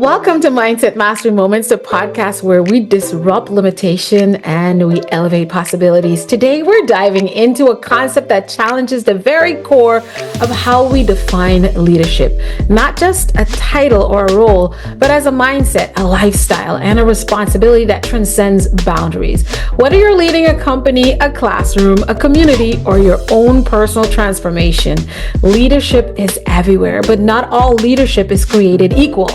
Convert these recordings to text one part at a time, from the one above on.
Welcome to Mindset Mastery Moments, the podcast where we disrupt limitation and we elevate possibilities. Today, we're diving into a concept that challenges the very core of how we define leadership. Not just a title or a role, but as a mindset, a lifestyle, and a responsibility that transcends boundaries. Whether you're leading a company, a classroom, a community, or your own personal transformation, leadership is everywhere, but not all leadership is created equal.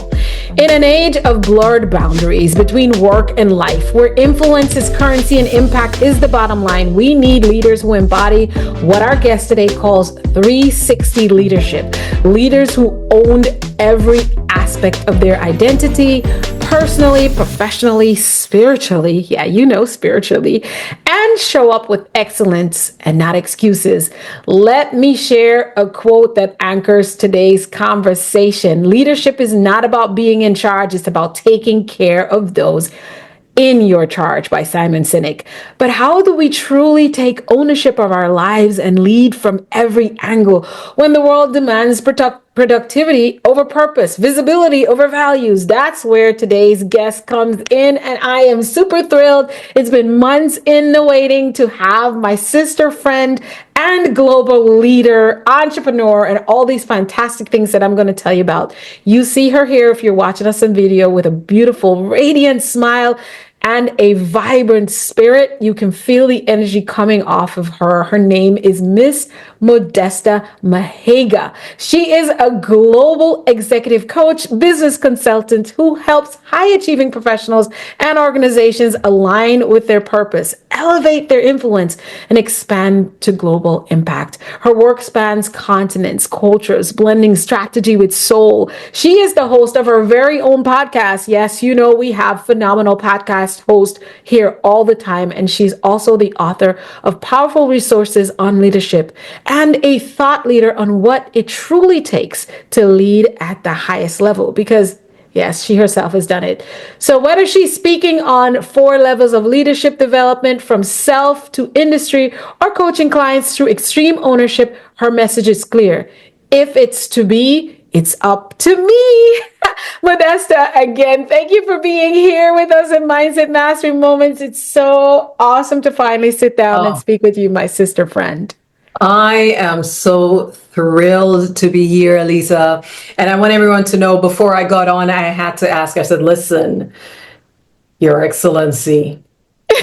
In an age of blurred boundaries between work and life, where influence is currency and impact is the bottom line, we need leaders who embody what our guest today calls 360 leadership. Leaders who owned every aspect of their identity, personally, professionally, spiritually, spiritually, and show up with excellence and not excuses. Let me share a quote that anchors today's conversation. Leadership is not about being in charge, it's about taking care of those in your charge, by Simon Sinek. But how do we truly take ownership of our lives and lead from every angle when the world demands productivity over purpose, visibility over values? That's where today's guest comes in, and I am super thrilled. It's been months in the waiting to have my sister friend and global leader, entrepreneur, and all these fantastic things that I'm going to tell you about. You see her here if you're watching us on video with a beautiful, radiant smile and a vibrant spirit. You can feel the energy coming off of her. Her name is Miss Modesta Mahiga. She is a global executive coach, business consultant who helps high-achieving professionals and organizations align with their purpose, elevate their influence, and expand to global impact. Her work spans continents, cultures, blending strategy with soul. She is the host of her very own podcast. Yes, you know, we have phenomenal podcast hosts here all the time, and she's also the author of powerful resources on leadership and a thought leader on what it truly takes to lead at the highest level, because yes, she herself has done it. So whether she's speaking on 4 levels of leadership development, from self to industry, or coaching clients through extreme ownership, her message is clear. If it's to be, it's up to me. Modesta, again, thank you for being here with us in Mindset Mastery Moments. It's so awesome to finally sit down and speak with you, my sister friend. I am so thrilled to be here, Alisa. And I want everyone to know, before I got on, I had to ask, I said, listen, Your Excellency.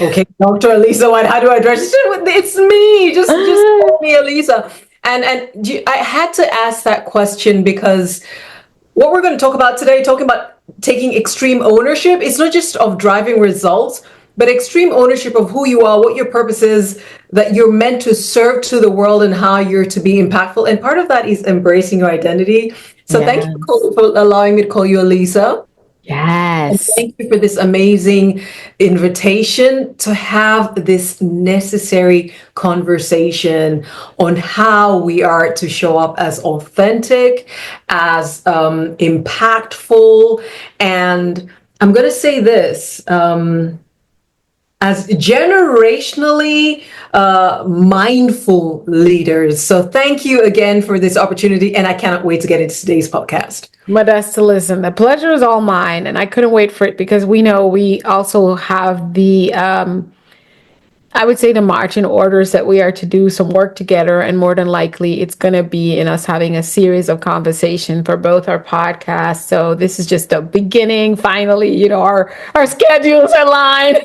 Okay, Dr. Alisa Whyte, how do I address you? It's me. Just call me Alisa. And I had to ask that question because what we're going to talk about today, talking about taking extreme ownership, it's not just of driving results, but extreme ownership of who you are, what your purpose is, that you're meant to serve to the world, and how you're to be impactful. And part of that is embracing your identity. So Thank you for allowing me to call you Alisa. Yes. And thank you for this amazing invitation to have this necessary conversation on how we are to show up as authentic, as impactful, and I'm going to say this, as generationally mindful leaders. So thank you again for this opportunity, and I cannot wait to get into today's podcast. Modesta, listen, the pleasure is all mine, and I couldn't wait for it because we know we also have the I would say the marching orders that we are to do some work together, and more than likely it's going to be in us having a series of conversation for both our podcasts. So this is just the beginning. Finally, you know, our schedules align.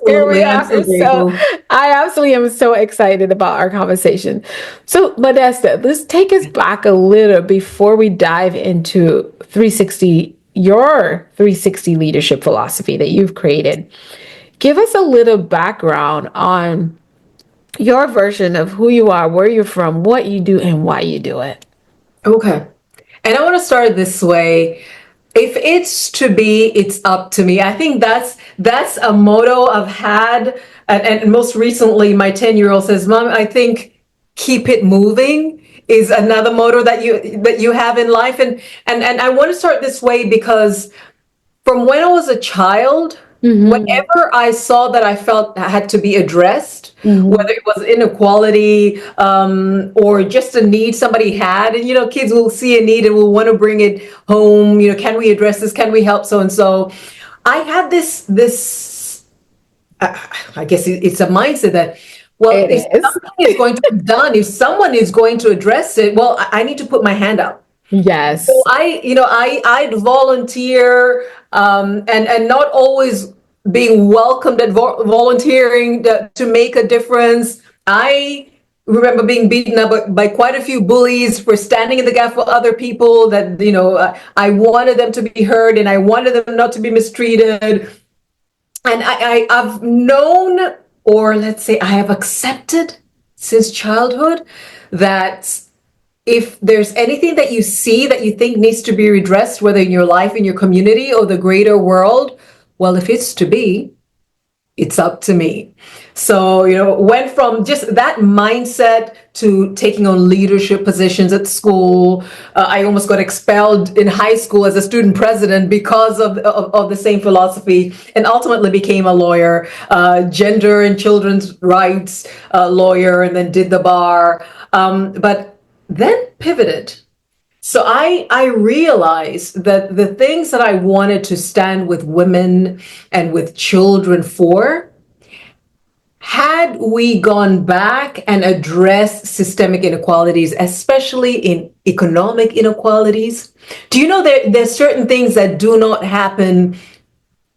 Here we are. So I absolutely am so excited about our conversation. So Modesta, let's take us back a little before we dive into your 360 leadership philosophy that you've created. Give us a little background on your version of who you are, where you're from, what you do, and why you do it. Okay. And I want to start this way. If it's to be, it's up to me. I think that's a motto I've had. And most recently, my 10-year-old says, Mom, I think keep it moving is another motto that you have in life. And I want to start this way because from when I was a child, Mm-hmm. Whatever I saw that I felt had to be addressed, Mm-hmm. whether it was inequality, or just a need somebody had, and kids will see a need and will want to bring it home. Can we address this? Can we help so and so? I had this. I guess it's a mindset that, well, It if is. something is going to be done, if someone is going to address it, well, I need to put my hand up. So Yes. I'd volunteer, and not always being welcomed at volunteering to make a difference. I remember being beaten up by quite a few bullies for standing in the gap for other people. That I wanted them to be heard, and I wanted them not to be mistreated. And I've known, or let's say, I have accepted since childhood that if there's anything that you see that you think needs to be redressed, whether in your life, in your community, or the greater world, well, if it's to be, it's up to me. So, went from just that mindset to taking on leadership positions at school. I almost got expelled in high school as a student president because of the same philosophy, and ultimately became a lawyer, gender and children's rights lawyer, and then did the bar. But then pivoted. So I realized that the things that I wanted to stand with women and with children for, had we gone back and addressed systemic inequalities, especially in economic inequalities. Do you know there's certain things that do not happen?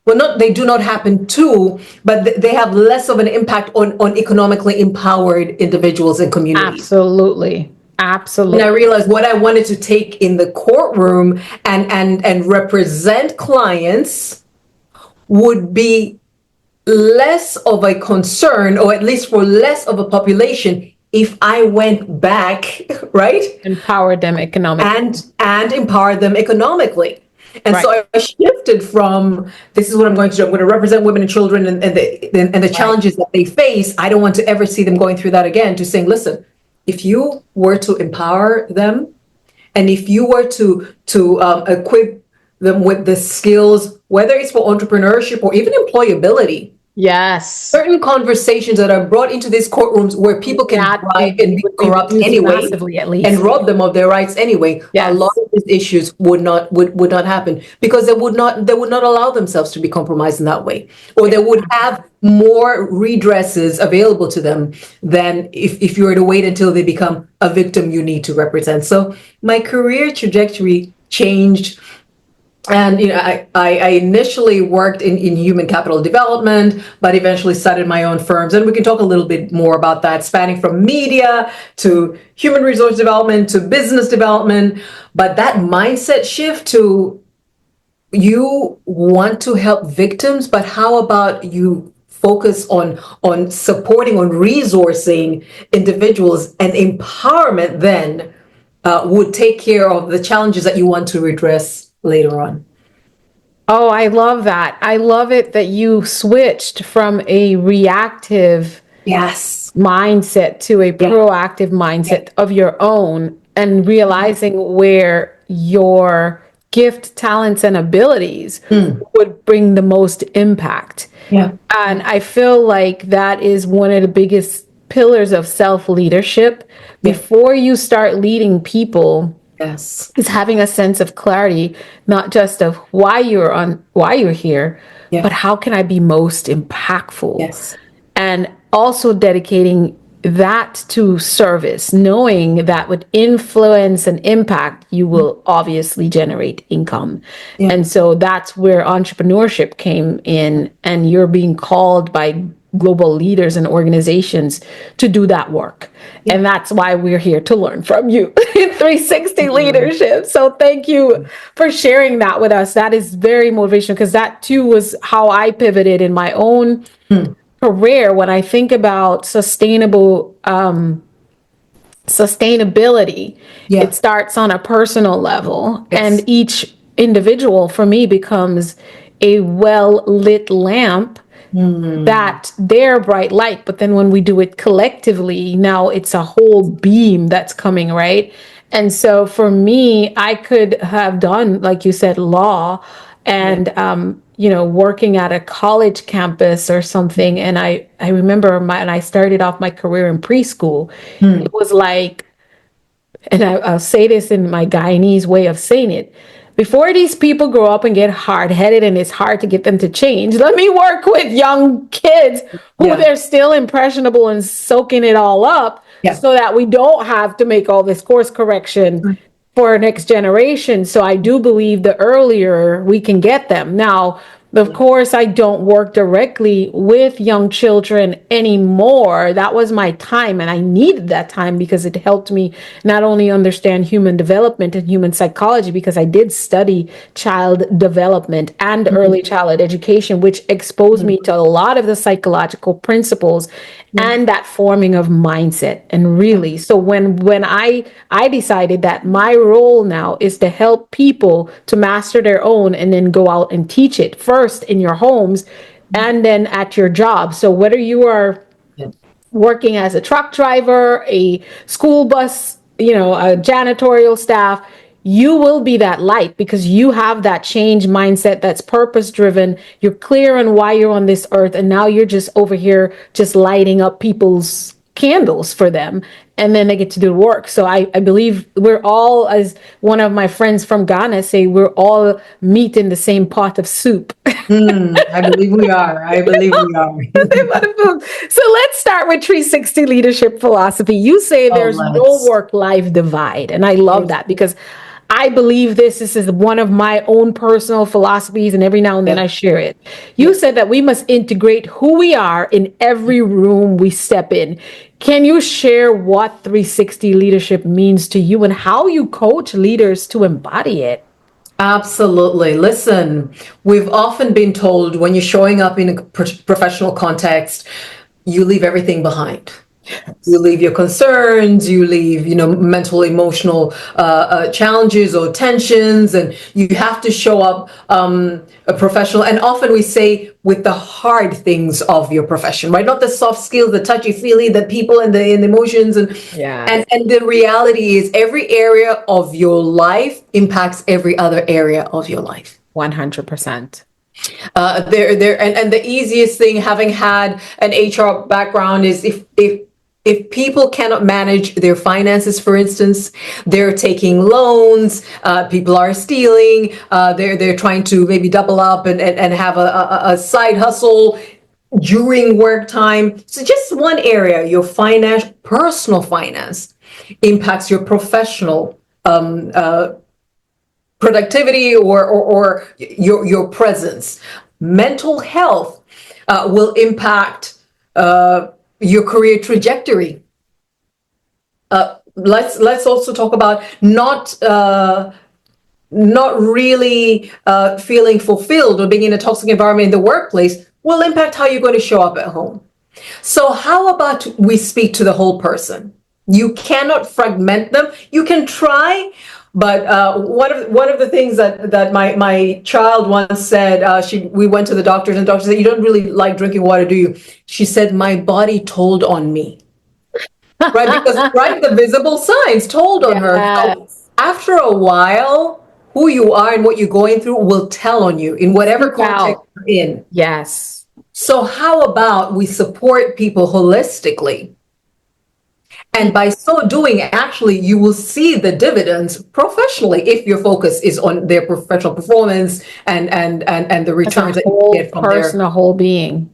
Well, they do not happen too, but they have less of an impact on economically empowered individuals and communities. Absolutely. And I Absolutely. realized what I wanted to take in the courtroom and represent clients would be less of a concern, or at least for less of a population, if I went back, right? Empower them economically. And empower them economically. And Right. so I shifted from, this is what I'm going to do. I'm going to represent women and children and the Right. challenges that they face. I don't want to ever see them going through that again, to saying, listen, if you were to empower them, and if you were to equip them with the skills, whether it's for entrepreneurship or even employability, Yes. certain conversations that are brought into these courtrooms where people can thrive and be Would be corrupt reduced anyway massively, at and least. rob them of their rights anyway, a lot Yes. of these issues would not happen, because they would not allow themselves to be compromised in that way, or they would have more redresses available to them than if you were to wait until they become a victim you need to represent. So my career trajectory changed. And I initially worked in human capital development, but eventually started my own firms. And we can talk a little bit more about that, spanning from media to human resource development to business development. But that mindset shift to, you want to help victims, but how about you focus on supporting, on resourcing individuals, and empowerment then would take care of the challenges that you want to redress later on. Oh, I love that. I love it that you switched from a reactive Yes. mindset to a Yeah. proactive Yeah. mindset of your own, and realizing where your gift, talents, and abilities would bring the most impact. Yeah. And I feel like that is one of the biggest pillars of self leadership. Yeah. Before you start leading people, Yes. is having a sense of clarity, not just of why you're here, Yeah. but how can I be most impactful? Yes. And also dedicating that to service, knowing that with influence and impact, you will obviously generate income. Yeah. And so that's where entrepreneurship came in, and you're being called by global leaders and organizations to do that work. Yeah. And that's why we're here to learn from you in 360 leadership. So thank you for sharing that with us. That is very motivational, because that too was how I pivoted in my own career. When I think about sustainability, Yeah. it starts on a personal level, Yes. and each individual for me becomes a well lit lamp, that their bright light. But then when we do it collectively, now it's a whole beam that's coming, right? And so for me, I could have done, like you said, law, Yeah. and working at a college campus or something. And I remember when I started off my career in preschool, it Mm. was like, and I'll say this in my Guyanese way of saying it. Before these people grow up and get hard headed and it's hard to get them to change, let me work with young kids who Yeah. they're still impressionable and soaking it all up Yeah. so that we don't have to make all this course correction for our next generation. So I do believe the earlier we can get them. Now, of course, I don't work directly with young children anymore. That was my time, and I needed that time because it helped me not only understand human development and human psychology, because I did study child development and early childhood education, which exposed me to a lot of the psychological principles Yeah. and that forming of mindset. And really, so when I decided that my role now is to help people to master their own and then go out and teach it first in your homes and then at your job. So whether you are Yeah. working as a truck driver, a school bus, a janitorial staff, you will be that light because you have that change mindset that's purpose driven. You're clear on why you're on this earth. And now you're just over here, just lighting up people's candles for them. And then they get to do the work. So I believe we're all, as one of my friends from Ghana say, we're all meat in the same pot of soup. I believe we are. I believe we are. So let's start with 360 leadership philosophy. You say Oh, there's no let's. work-life divide, and I love that because I believe this is one of my own personal philosophies, and every now and then Yeah. I share it. You Yeah. said that we must integrate who we are in every room we step in. Can you share what 360 leadership means to you and how you coach leaders to embody it? Absolutely. Listen, we've often been told when you're showing up in a professional context, you leave everything behind. You leave your concerns, you leave, mental, emotional challenges or tensions, and you have to show up a professional. And often we say with the hard things of your profession, right? Not the soft skills, the touchy feely, the people and the emotions, and Yes, and the reality is every area of your life impacts every other area of your life. 100%. And the easiest thing, having had an HR background, is if people cannot manage their finances, for instance, they're taking loans, people are stealing, they're trying to maybe double up and have a side hustle during work time. So just one area, your finance, personal finance, impacts your professional productivity or your presence. Mental health will impact your career trajectory. Let's also talk about not really feeling fulfilled or being in a toxic environment in the workplace will impact how you're going to show up at home. So how about we speak to the whole person? You cannot fragment them. You can try, but one of the things that my child once said, we went to the doctors and the doctor said, "You don't really like drinking water, do you?" She said, "My body told on me." Right, because right, the visible signs told on her. So Yes. after a while, who you are and what you're going through will tell on you in whatever Seep context out. you're in. Yes. So how about we support people holistically? And by so doing, actually, you will see the dividends professionally if your focus is on their professional performance and the As a returns that you whole get from person, there. a whole being.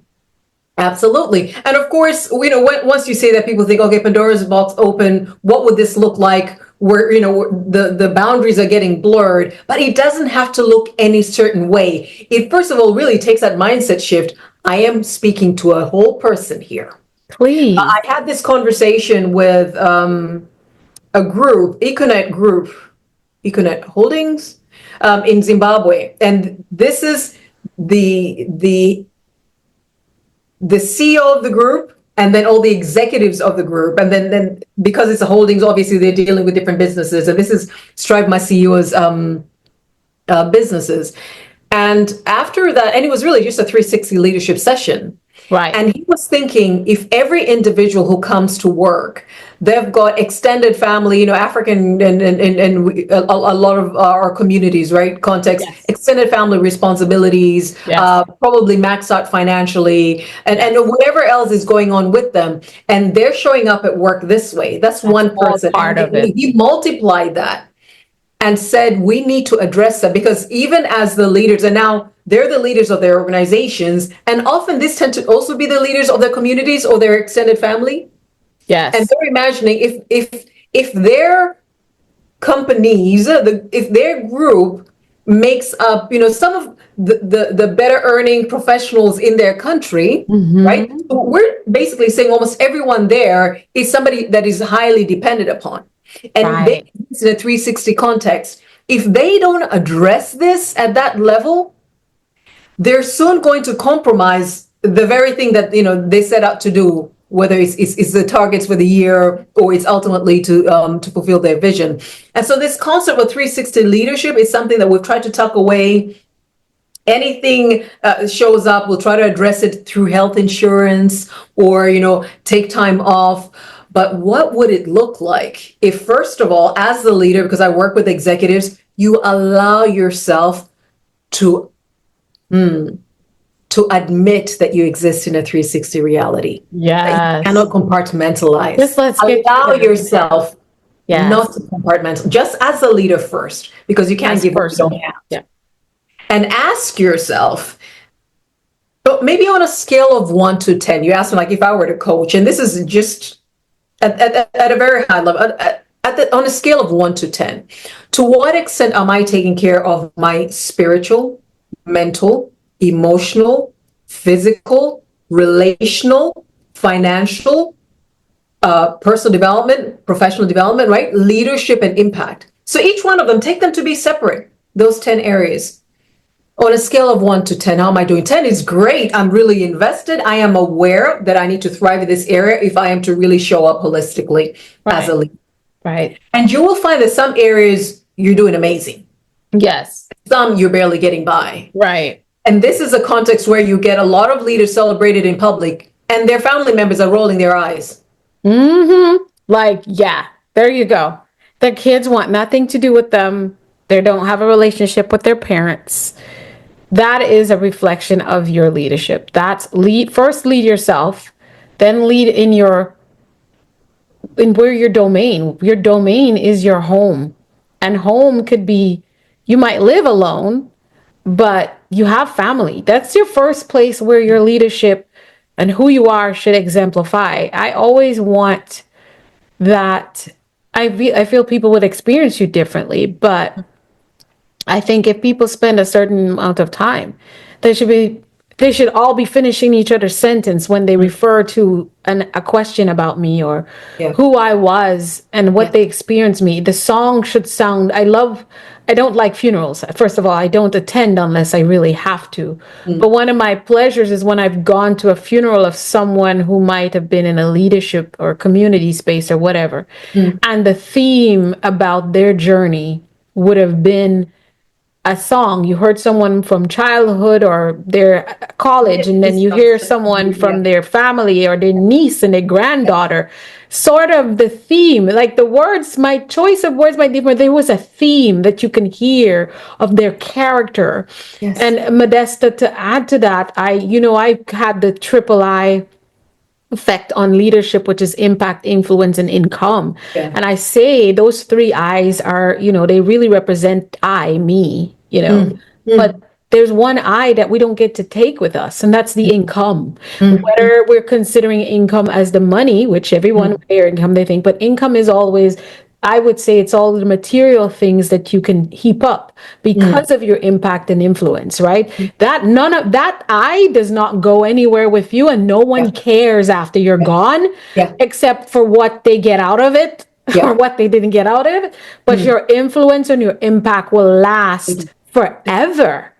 Absolutely. And of course, once you say that, people think, okay, Pandora's box open, what would this look like? Where, the boundaries are getting blurred, but it doesn't have to look any certain way. It, first of all, really takes that mindset shift. I am speaking to a whole person here. Please. I had this conversation with a group, Econet Holdings, in Zimbabwe, and this is the CEO of the group, and then all the executives of the group, and then because it's a holdings, obviously they're dealing with different businesses, and this is Strive, my CEO's businesses. And after that, and it was really just a 360 leadership session. Right. And he was thinking, if every individual who comes to work, they've got extended family, African and a lot of our communities, right? Context, Yes. extended family responsibilities, Yes. probably maxed out financially, and Yes. whatever else is going on with them. And they're showing up at work this way. That's That's one all person. part And of it. he multiplied that and said, we need to address that, because even as the leaders, and now they're the leaders of their organizations, and often this tend to also be the leaders of their communities or their extended family. And Yes. they're imagining, if their companies, if their group makes up, some of the better earning professionals in their country, right? Mm-hmm. So we're basically saying almost everyone there is somebody that is highly dependent upon. And they, Right. in a 360 context, if they don't address this at that level, they're soon going to compromise the very thing that they set out to do, whether it's the targets for the year or it's ultimately to fulfill their vision. And so this concept of 360 leadership is something that we've tried to tuck away. Anything shows up, we'll try to address it through health insurance or take time off. But what would it look like if, first of all, as the leader, because I work with executives, you allow yourself to admit that you exist in a 360 reality, that you Yes. cannot compartmentalize. Just let's get through Allow that. yourself not Yes. to compartmentalize, just as a leader first, because you can't As a give what you don't person. have. Yeah. And ask yourself, but maybe on a scale of 1 to 10, you ask me, like, if I were to coach, and this is just at a very high level, on a scale of 1 to 10, to what extent am I taking care of my spiritual, mental, emotional, physical, relational, financial, personal development, professional development, right? Leadership and impact. So each one of them, take them to be separate, those 10 areas. On a scale of 1 to 10, how am I doing? 10 is great. I'm really invested. I am aware that I need to thrive in this area if I am to really show up holistically as Right. a leader. Right. And you will find that some areas you're doing amazing. Yes. Some you're barely getting by. Right. And this is a context where you get a lot of leaders celebrated in public and their family members are rolling their eyes. Mm-hmm. Like, yeah, there you go. The kids want nothing to do with them. They don't have a relationship with their parents. That is a reflection of your leadership. That's first lead yourself, then lead in where your domain. Your domain is your home. And home could be, you might live alone, but you have family. That's your first place where your leadership and who you are should exemplify. I always want that. I feel people would experience you differently, but I think if people spend a certain amount of time, they should all be finishing each other's sentence when they refer to a question about me or Yeah. who I was and what they experienced me. The song should sound. I don't like funerals. First of all, I don't attend unless I really have to. But one of my pleasures is when I've gone to a funeral of someone who might have been in a leadership or community space or whatever. And the theme about their journey would have been a song. You heard someone from childhood or their college, and then you hear someone from their family or their niece and their granddaughter. Sort of the theme, like the words, my choice of words might differ. There was a theme that you can hear of their character. Yes. And Modesta, to add to that, I had the triple I effect on leadership, which is impact, influence, and income. Yeah. And I say those three I's are, they really represent me. But there's one I that we don't get to take with us, and that's the income. Whether we're considering income as the money, which everyone their income they think, but income is always, I would say, it's all the material things that you can heap up because of your impact and influence, right? That none of that I does not go anywhere with you, and no one cares after you're gone, except for what they get out of it or what they didn't get out of it. But your influence and your impact will last forever.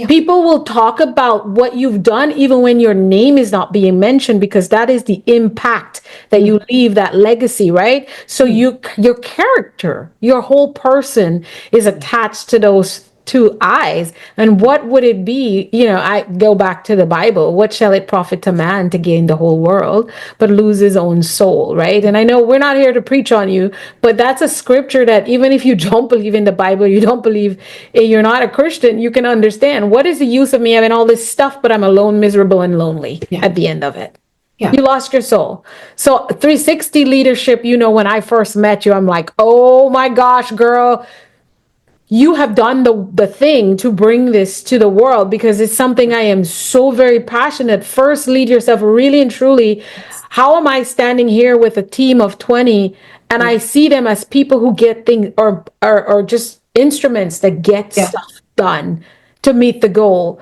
People will talk about what you've done even when your name is not being mentioned, because that is the impact that you leave, that legacy, right? So your character, your whole person is attached to two eyes. And what would it be? I go back to the Bible. What shall it profit a man to gain the whole world, but lose his own soul, right? And I know we're not here to preach on you, but that's a scripture that even if you don't believe in the Bible, you don't believe, you're not a Christian, you can understand. What is the use of me having all this stuff, but I'm alone, miserable, and lonely at the end of it? Yeah. You lost your soul. So 360 leadership, when I first met you, I'm like, oh my gosh, girl, you have done the thing to bring this to the world, because it's something I am so very passionate. First, lead yourself really and truly. How am I standing here with a team of 20 and I see them as people who get things, or just instruments that get stuff done to meet the goal?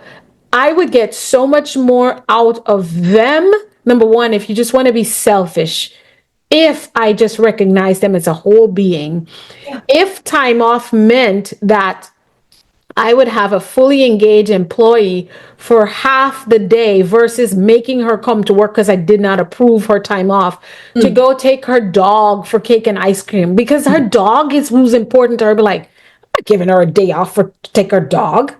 I would get so much more out of them. Number one, if you just want to be selfish, if I just recognize them as a whole being, if time off meant that I would have a fully engaged employee for half the day versus making her come to work because I did not approve her time off to go take her dog for cake and ice cream, because her dog is who's important to her. Be like, I'm not giving her a day off to take her dog.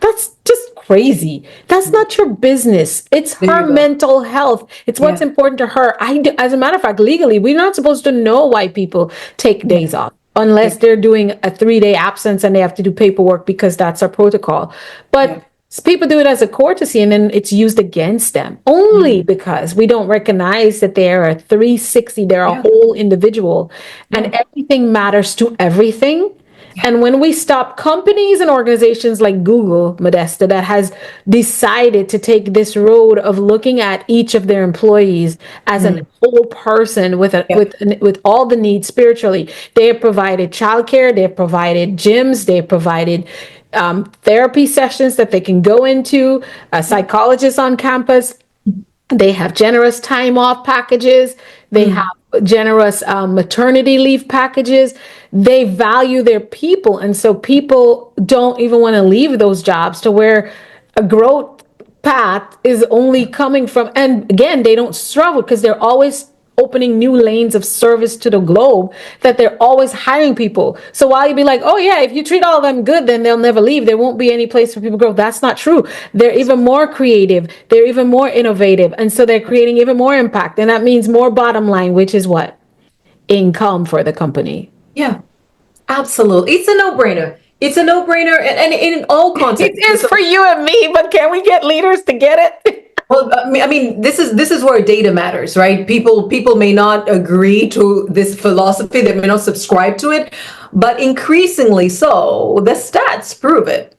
That's just crazy. That's not your business. It's her mental health. It's what's important to her. As a matter of fact, legally, we're not supposed to know why people take days off unless they're doing a 3-day absence and they have to do paperwork because that's our protocol. But people do it as a courtesy, and then it's used against them only because we don't recognize that they're a 360, they're a whole individual, and everything matters to everything. And when we stop companies and organizations like Google, Modesta, that has decided to take this road of looking at each of their employees as a whole person with all the needs spiritually, they have provided childcare, they have provided gyms, they have provided therapy sessions that they can go into, psychologists on campus. They have generous time off packages. They have generous maternity leave packages. They value their people. And so people don't even want to leave those jobs, to where a growth path is only coming from. And again, they don't struggle because they're always opening new lanes of service to the globe, that they're always hiring people. So while you'd be like, oh yeah, if you treat all of them good, then they'll never leave, there won't be any place for people to grow. That's not true. They're even more creative. They're even more innovative. And so they're creating even more impact. And that means more bottom line, which is what? Income for the company. Yeah, absolutely. It's a no-brainer. It's a no-brainer, and in all contexts. It is for you and me, but can we get leaders to get it? Well, I mean, this is where data matters, right? People may not agree to this philosophy, they may not subscribe to it, but increasingly so, the stats prove it.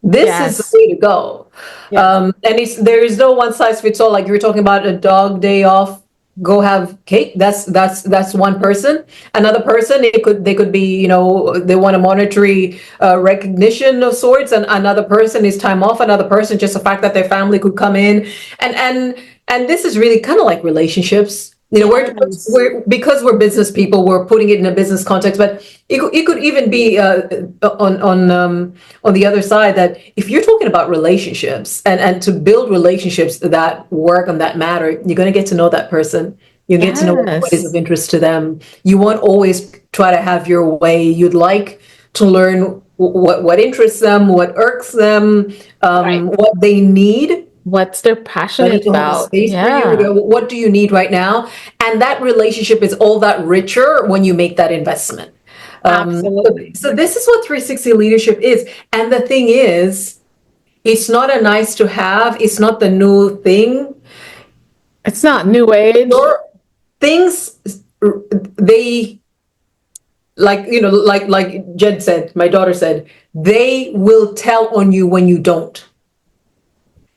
This is the way to go. And there is no one size fits all. Like you were talking about a dog day off, go have cake. That's one person. Another person, they could be, they want a monetary recognition of sorts, and another person is time off. Another person, just the fact that their family could come in, and this is really kind of like relationships. We're because we're business people, we're putting it in a business context, but it could even be on the other side, that if you're talking about relationships and to build relationships that work and that matter, you're going to get to know that person. You get to know what is of interest to them. You won't always try to have your way. You'd like to learn what interests them, what irks them, what they need. What's their passionate about? What do you need right now? And that relationship is all that richer when you make that investment. Absolutely. So this is what 360 leadership is. And the thing is, it's not a nice to have. It's not the new thing. It's not new age. Things, they, like Jed said, my daughter said, they will tell on you when you don't.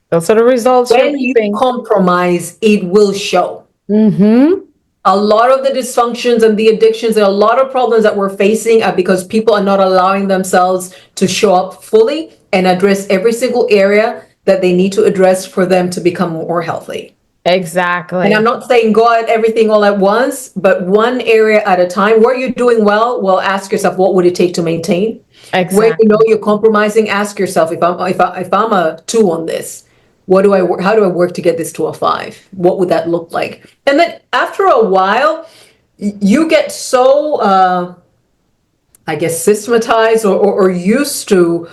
Those are the results. When you compromise, it will show. A lot of the dysfunctions and the addictions, and a lot of problems that we're facing are because people are not allowing themselves to show up fully and address every single area that they need to address for them to become more healthy. Exactly. And I'm not saying go at everything all at once, but one area at a time. Where you're doing well, ask yourself, what would it take to maintain? Exactly. Where you know you're compromising, ask yourself, if I'm a 2 on this, how do I work to get this to a 5? What would that look like? And then after a while, you get so I guess, systematized or used to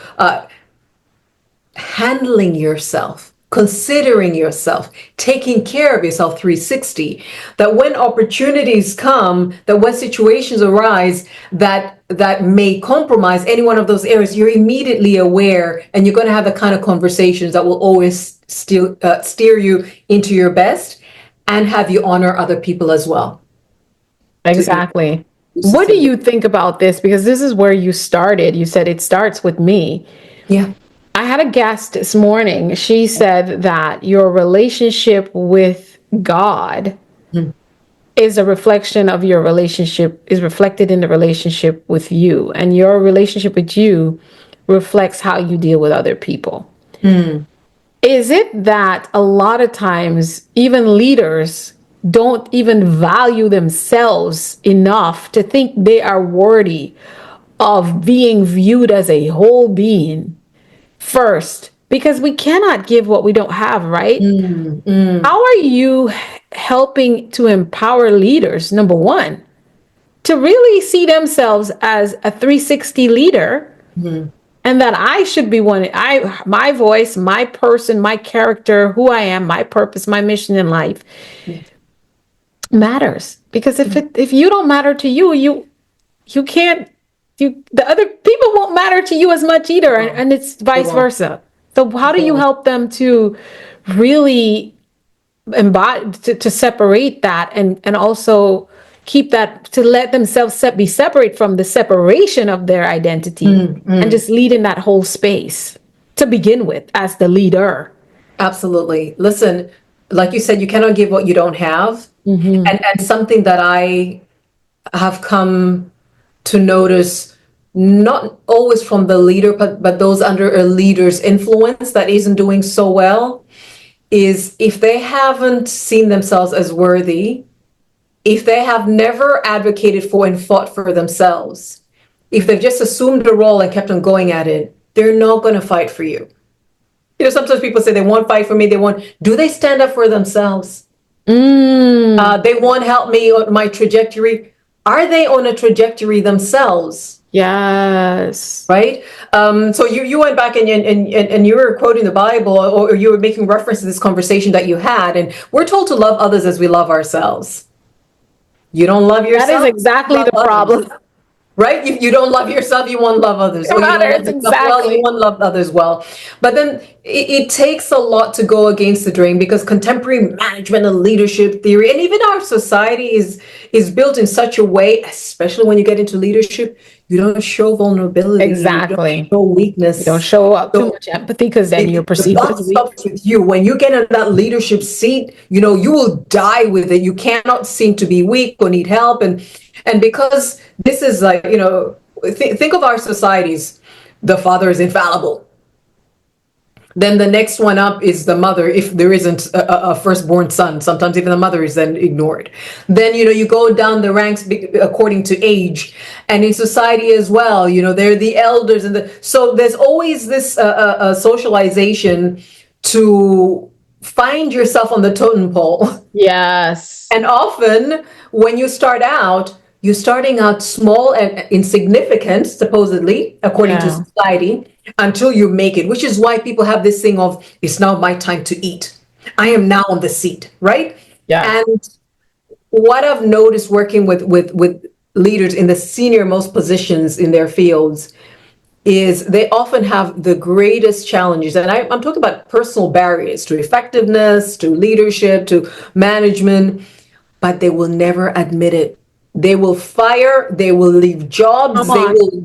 handling yourself, considering yourself, taking care of yourself 360, that when opportunities come, that when situations arise that may compromise any one of those areas, you're immediately aware, and you're going to have the kind of conversations that will always steer you into your best and have you honor other people as well. Exactly. What do you think about this? Because this is where you started. You said it starts with me. Yeah. I had a guest this morning. She said that your relationship with God is a reflection of your relationship, is reflected in the relationship with you. And your relationship with you reflects how you deal with other people. Is it that a lot of times, even leaders don't even value themselves enough to think they are worthy of being viewed as a whole being first? Because we cannot give what we don't have, right? How are you helping to empower leaders, number one, to really see themselves as a 360 leader, and that I should be one, my voice, my person, my character, who I am, my purpose, my mission in life matters? Because if you don't matter to you, you can't, the other people won't matter to you as much either, and it's vice versa. So how do you help them to really embody, to separate that, and also keep that, to let themselves be separate from the separation of their identity, and just lead in that whole space to begin with as the leader? Absolutely. Listen, like you said, you cannot give what you don't have. And something that I have come to notice, not always from the leader, but those under a leader's influence that isn't doing so well, is if they haven't seen themselves as worthy, if they have never advocated for and fought for themselves, if they've just assumed a role and kept on going at it, they're not going to fight for you. You know, sometimes people say they won't fight for me. Do they stand up for themselves? They won't help me on my trajectory. Are they on a trajectory themselves? Yes. Right. So you went back and you were quoting the Bible, or you were making reference to this conversation that you had. And we're told to love others as we love ourselves. You don't love yourself. That is exactly the problem. Right? If you don't love yourself, you won't love others. Or you don't love yourself well, you won't love others well. But then it takes a lot to go against the grain, because contemporary management and leadership theory, and even our society is built in such a way, especially when you get into leadership, you don't show vulnerability. Exactly. You don't show weakness. You don't show up too much empathy, because then you're perceived as weak. Stops with you. When you get in that leadership seat, you know, you will die with it. You cannot seem to be weak or need help. And because this is like, you know, think of our societies. The father is infallible. Then the next one up is the mother, if there isn't a firstborn son. Sometimes even the mother is then ignored. Then, you know, you go down the ranks according to age. And in society as well, you know, they're the elders. So there's always this socialization to find yourself on the totem pole. Yes. And often when you start out, you're starting out small and insignificant, supposedly, according to society, until you make it, which is why people have this thing of, it's now my time to eat. I am now on the seat, right? Yeah. And what I've noticed working with leaders in the senior most positions in their fields is they often have the greatest challenges. And I'm talking about personal barriers to effectiveness, to leadership, to management, but they will never admit it. They will fire, they will leave jobs,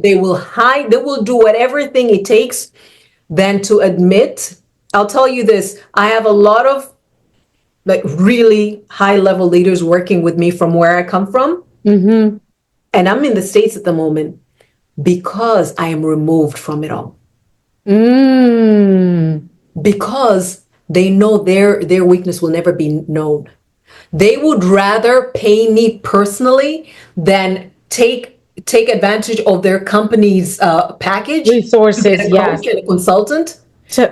they will hide, they will do whatever thing it takes than to admit. I'll tell you this, I have a lot of like really high level leaders working with me from where I come from. And I'm in the States at the moment because I am removed from it all. Because they know their weakness will never be known. They would rather pay me personally than take advantage of their company's package, resources, to get a coach and a consultant,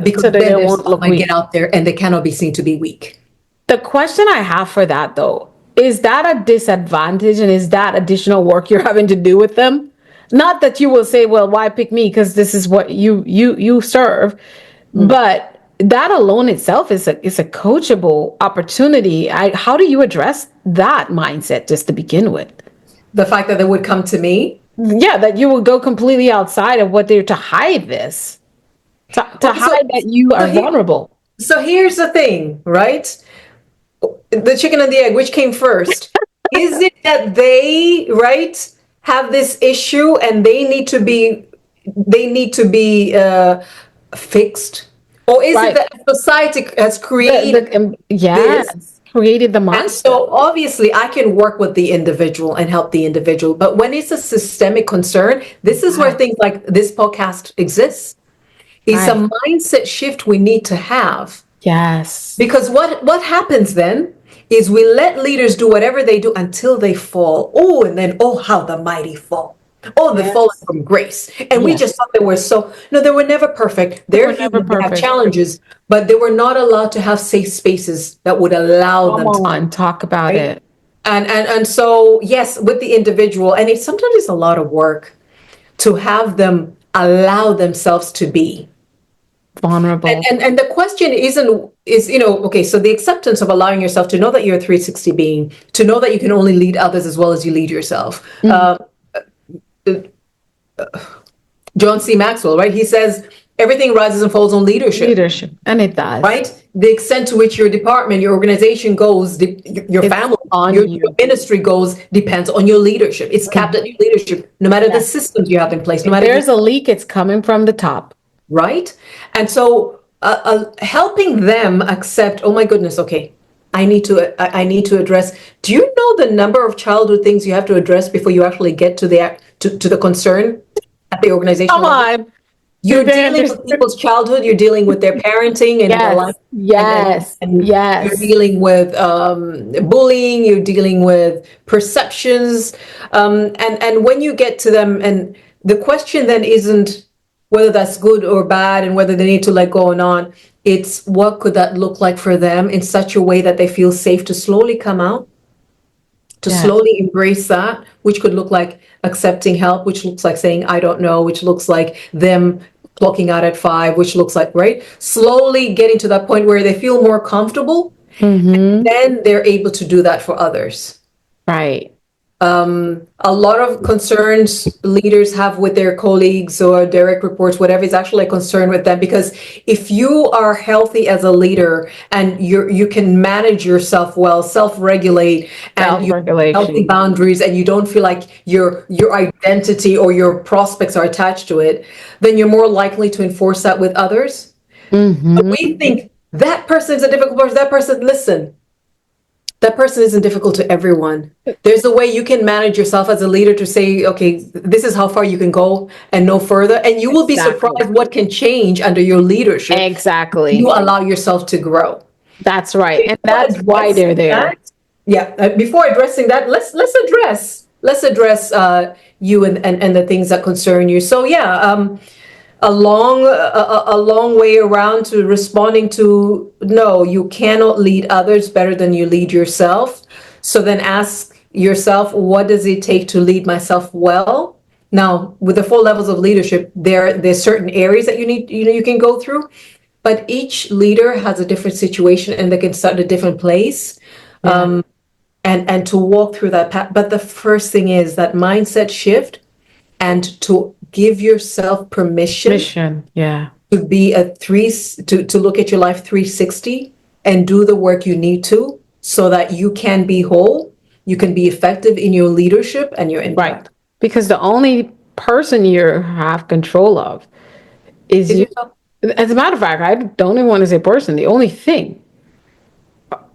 because then they won't look weak. Get out there and they cannot be seen to be weak. The question I have for that, though, is that a disadvantage, and is that additional work you're having to do with them? not that you will say, well, why pick me, because this is what you serve, but that alone itself is a coachable opportunity. How do you address that mindset just to begin with? The fact that they would come to me. Yeah, that you will go completely outside of what they're to hide this, to Okay, hide that you so are vulnerable. so here's the thing, right? The chicken and the egg, which came first? Is it that they, right, have this issue and they need to be fixed, or is it Right. that society has created this? Yes, created the And monster. so obviously I can work with the individual and help the individual, but when it's a systemic concern, this is where Yes, things like this podcast exists. It's a right. mindset shift we need to have. Yes. Because what happens then is we let leaders do whatever they do until they fall. Oh, and then, oh, how the mighty fall. Oh, the fallen Yes. from grace. And we just Yes. thought they were so, no, they were never perfect. They They're were never human, they have perfect. challenges, but they were not allowed to have safe spaces that would allow Come them to, on, talk about right? it. And so, yes, with the individual, and it's sometimes it's a lot of work to have them allow themselves to be. Vulnerable. And the question is, okay, so the acceptance of allowing yourself to know that you're a 360 being, to know that you can only lead others as well as you lead yourself. Mhm. John C. Maxwell, right? He says everything rises and falls on leadership, Leadership, and it does. right? The extent to which your department, your organization goes, your It's family, on your you. ministry goes, depends on your leadership. It's capped at your leadership, no matter the Yes. systems you have in place, no If matter there's a leak, it's coming from the top. right? And so helping them accept, oh my goodness, okay, I need to address. Do you know the number of childhood things you have to address before you actually get to the concern at the Come organizational level? on. You're They dealing with understand. people's childhood, you're dealing with their parenting and the life, Yes. Yes. and you're Yes. dealing with bullying, you're dealing with perceptions, and when you get to them, and the question then isn't whether that's good or bad and whether they need to let go or not. It's what could that look like for them in such a way that they feel safe to slowly come out, to Yes. slowly embrace that, which could look like accepting help, which looks like saying, I don't know, which looks like them clocking out at 5, which looks like, right? Slowly getting to that point where they feel more comfortable, Mm-hmm. then they're able to do that for others. Right. A lot of concerns leaders have with their colleagues or direct reports, whatever, is actually a concern with them, because if you are healthy as a leader and you can manage yourself well, self-regulate, and you have healthy Self-regulation. boundaries, and you don't feel like your identity or your prospects are attached to it, then you're more likely to enforce that with others. But Mm-hmm. we think that person is a difficult person, that person, listen, that person isn't difficult to everyone. There's a way you can manage yourself as a leader to say, okay, this is how far you can go and no further. And you will be Exactly. surprised what can change under your leadership. You Exactly. allow yourself to grow. That's right. And Before that's why they're addressing there. that, yeah, before addressing that, let's address you and the things that concern you. So yeah, a long way around to responding to, no, you cannot lead others better than you lead yourself. So then ask yourself, what does it take to lead myself well? Now, with the 4 levels of leadership, there's certain areas that you can go through, but each leader has a different situation and they can start at a different place. Yeah. And to walk through that path. But the first thing is that mindset shift, and to give yourself permission Mission. Yeah. to be to look at your life 360 and do the work you need to, so that you can be whole, you can be effective in your leadership and your Right. impact. Because the only person you have control of is Is you. yourself. As a matter of fact, I don't even want to say person, the only thing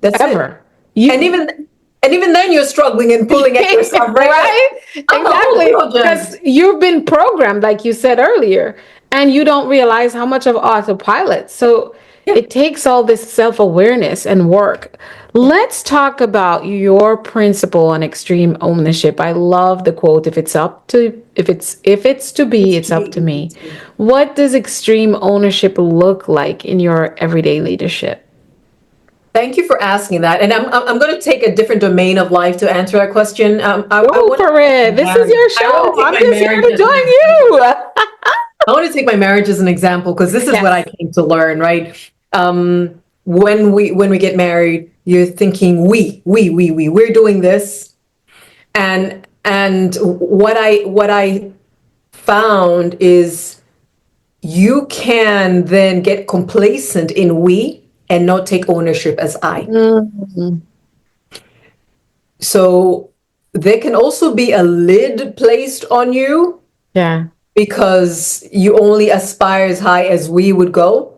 That's it. ever. And You even then you're struggling and pulling at yourself, right? right? I'm a whole Exactly. project. Because you've been programmed, like you said earlier, and you don't realize how much of autopilot. So Yeah. it takes all this self-awareness and work. Let's talk about your principle on extreme ownership. I love the quote, if it's to be, it's up to me. What does extreme ownership look like in your everyday leadership? Thank you for asking that. And I'm going to take a different domain of life to answer that question. I Go want for it. This is your I want to show. take I'm my just here marriage to as an join example. you. I want to take my marriage as an example because this is what I Yes. came to learn, right? When we get married, you're thinking we're doing this, and what I found is you can then get complacent in we and not take ownership as I. Mhm. So there can also be a lid placed on you Yeah. because you only aspire as high as we would go,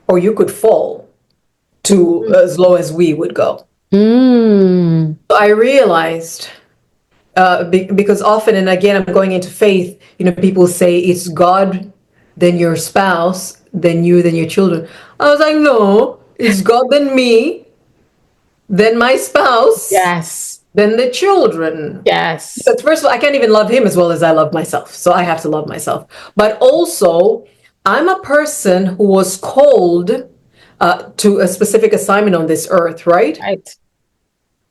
or you could fall to as low as we would go. Mm. So I realized because often, and again, I'm going into faith, people say it's God, then your spouse, then you, then your children. I was like, no, it's God, then me, then my spouse, Yes. then the children. Yes. Because first of all, I can't even love him as well as I love myself. So I have to love myself. But also, I'm a person who was called to a specific assignment on this earth, right? Right.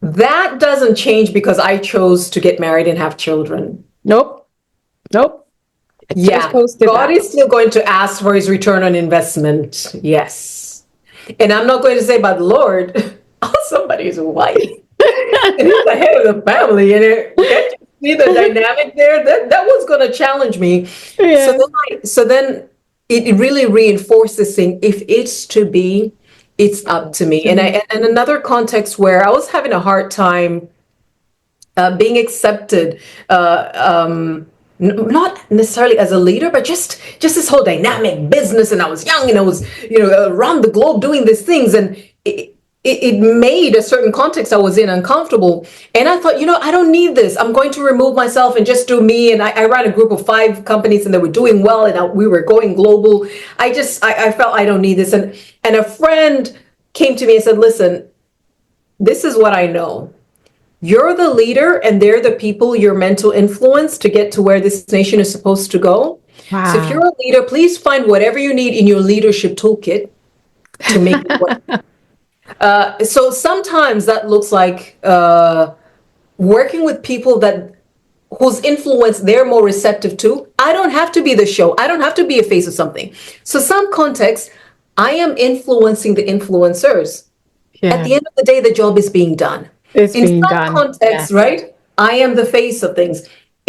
That doesn't change because I chose to get married and have children. Nope. Nope. I just Yeah, posted God that. is still going to ask for his return on investment. Yes. And I'm not going to say, but Lord, I'm somebody's wife. And he's the head of the family. And can't you see the dynamic there? That was going to challenge me. So Yeah. then it really reinforced this thing. If it's to be, it's up to me. To me. And another context where I was having a hard time being accepted, not necessarily as a leader, but just this whole dynamic business. And I was young, and I was around the globe doing these things, and it made a certain context I was in uncomfortable. And I thought, I don't need this. I'm going to remove myself and just do me. And I ran a group of 5 companies, and they were doing well, and we were going global. I felt I don't need this. And a friend came to me and said, listen, this is what I know. You're the leader, and they're the people you're meant to influence to get to where this nation is supposed to go. So if Wow. you're a leader, please find whatever you need in your leadership toolkit to make it work. So sometimes that looks like working with people whose influence they're more receptive to. I don't have to be the show. I don't have to be a face of something. So some context, I am influencing the influencers. At Yeah. the end of the day, the job is being done. It's In being some done. contexts, Yes. right, I am the face of things.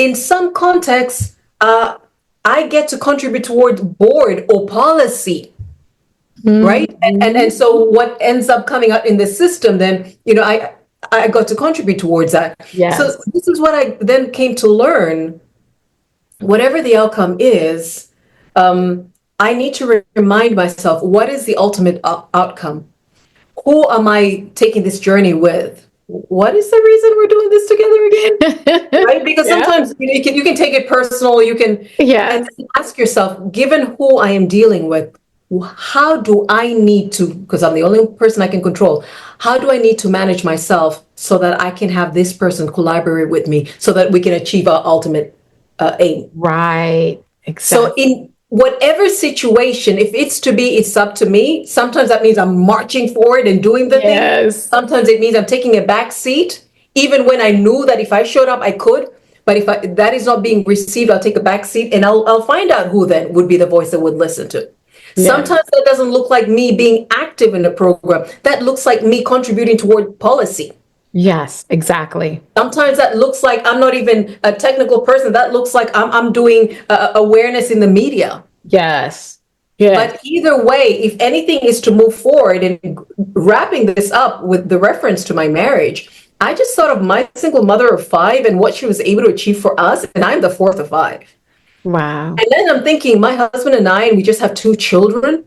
In some contexts, I get to contribute towards board or policy, right? And Mhm. so what ends up coming out in the system, then, I got to contribute towards that. So Yes. this is what I then came to learn. Whatever the outcome is, I need to remind myself, what is the ultimate outcome? Who am I taking this journey with? What is the reason we're doing this together again? Right? Because Yeah. sometimes you can take it personal. You can Yes. and ask yourself, given who I am dealing with, how do I need to? Because I'm the only person I can control. How do I need to manage myself so that I can have this person collaborate with me so that we can achieve our ultimate aim? Right. So Exactly. in whatever situation, if it's to be, it's up to me. Sometimes that means I'm marching forward and doing the thing. Yes. Sometimes it means I'm taking a back seat, even when I knew that if I showed up, I could. But if that is not being received, I'll take a back seat, and I'll find out who then would be the voice that would listen to. Yes. Sometimes that doesn't look like me being active in the program. That looks like me contributing toward policy. Yes. Exactly. Sometimes that looks like I'm not even a technical person. That looks like I'm doing awareness in the media. Yes. Yes. But either way, if anything is to move forward, and wrapping this up with the reference to my marriage, I just thought of my single mother of 5 and what she was able to achieve for us. And I'm the 4th of 5. Wow. And then I'm thinking, my husband and I, and we just have 2 children.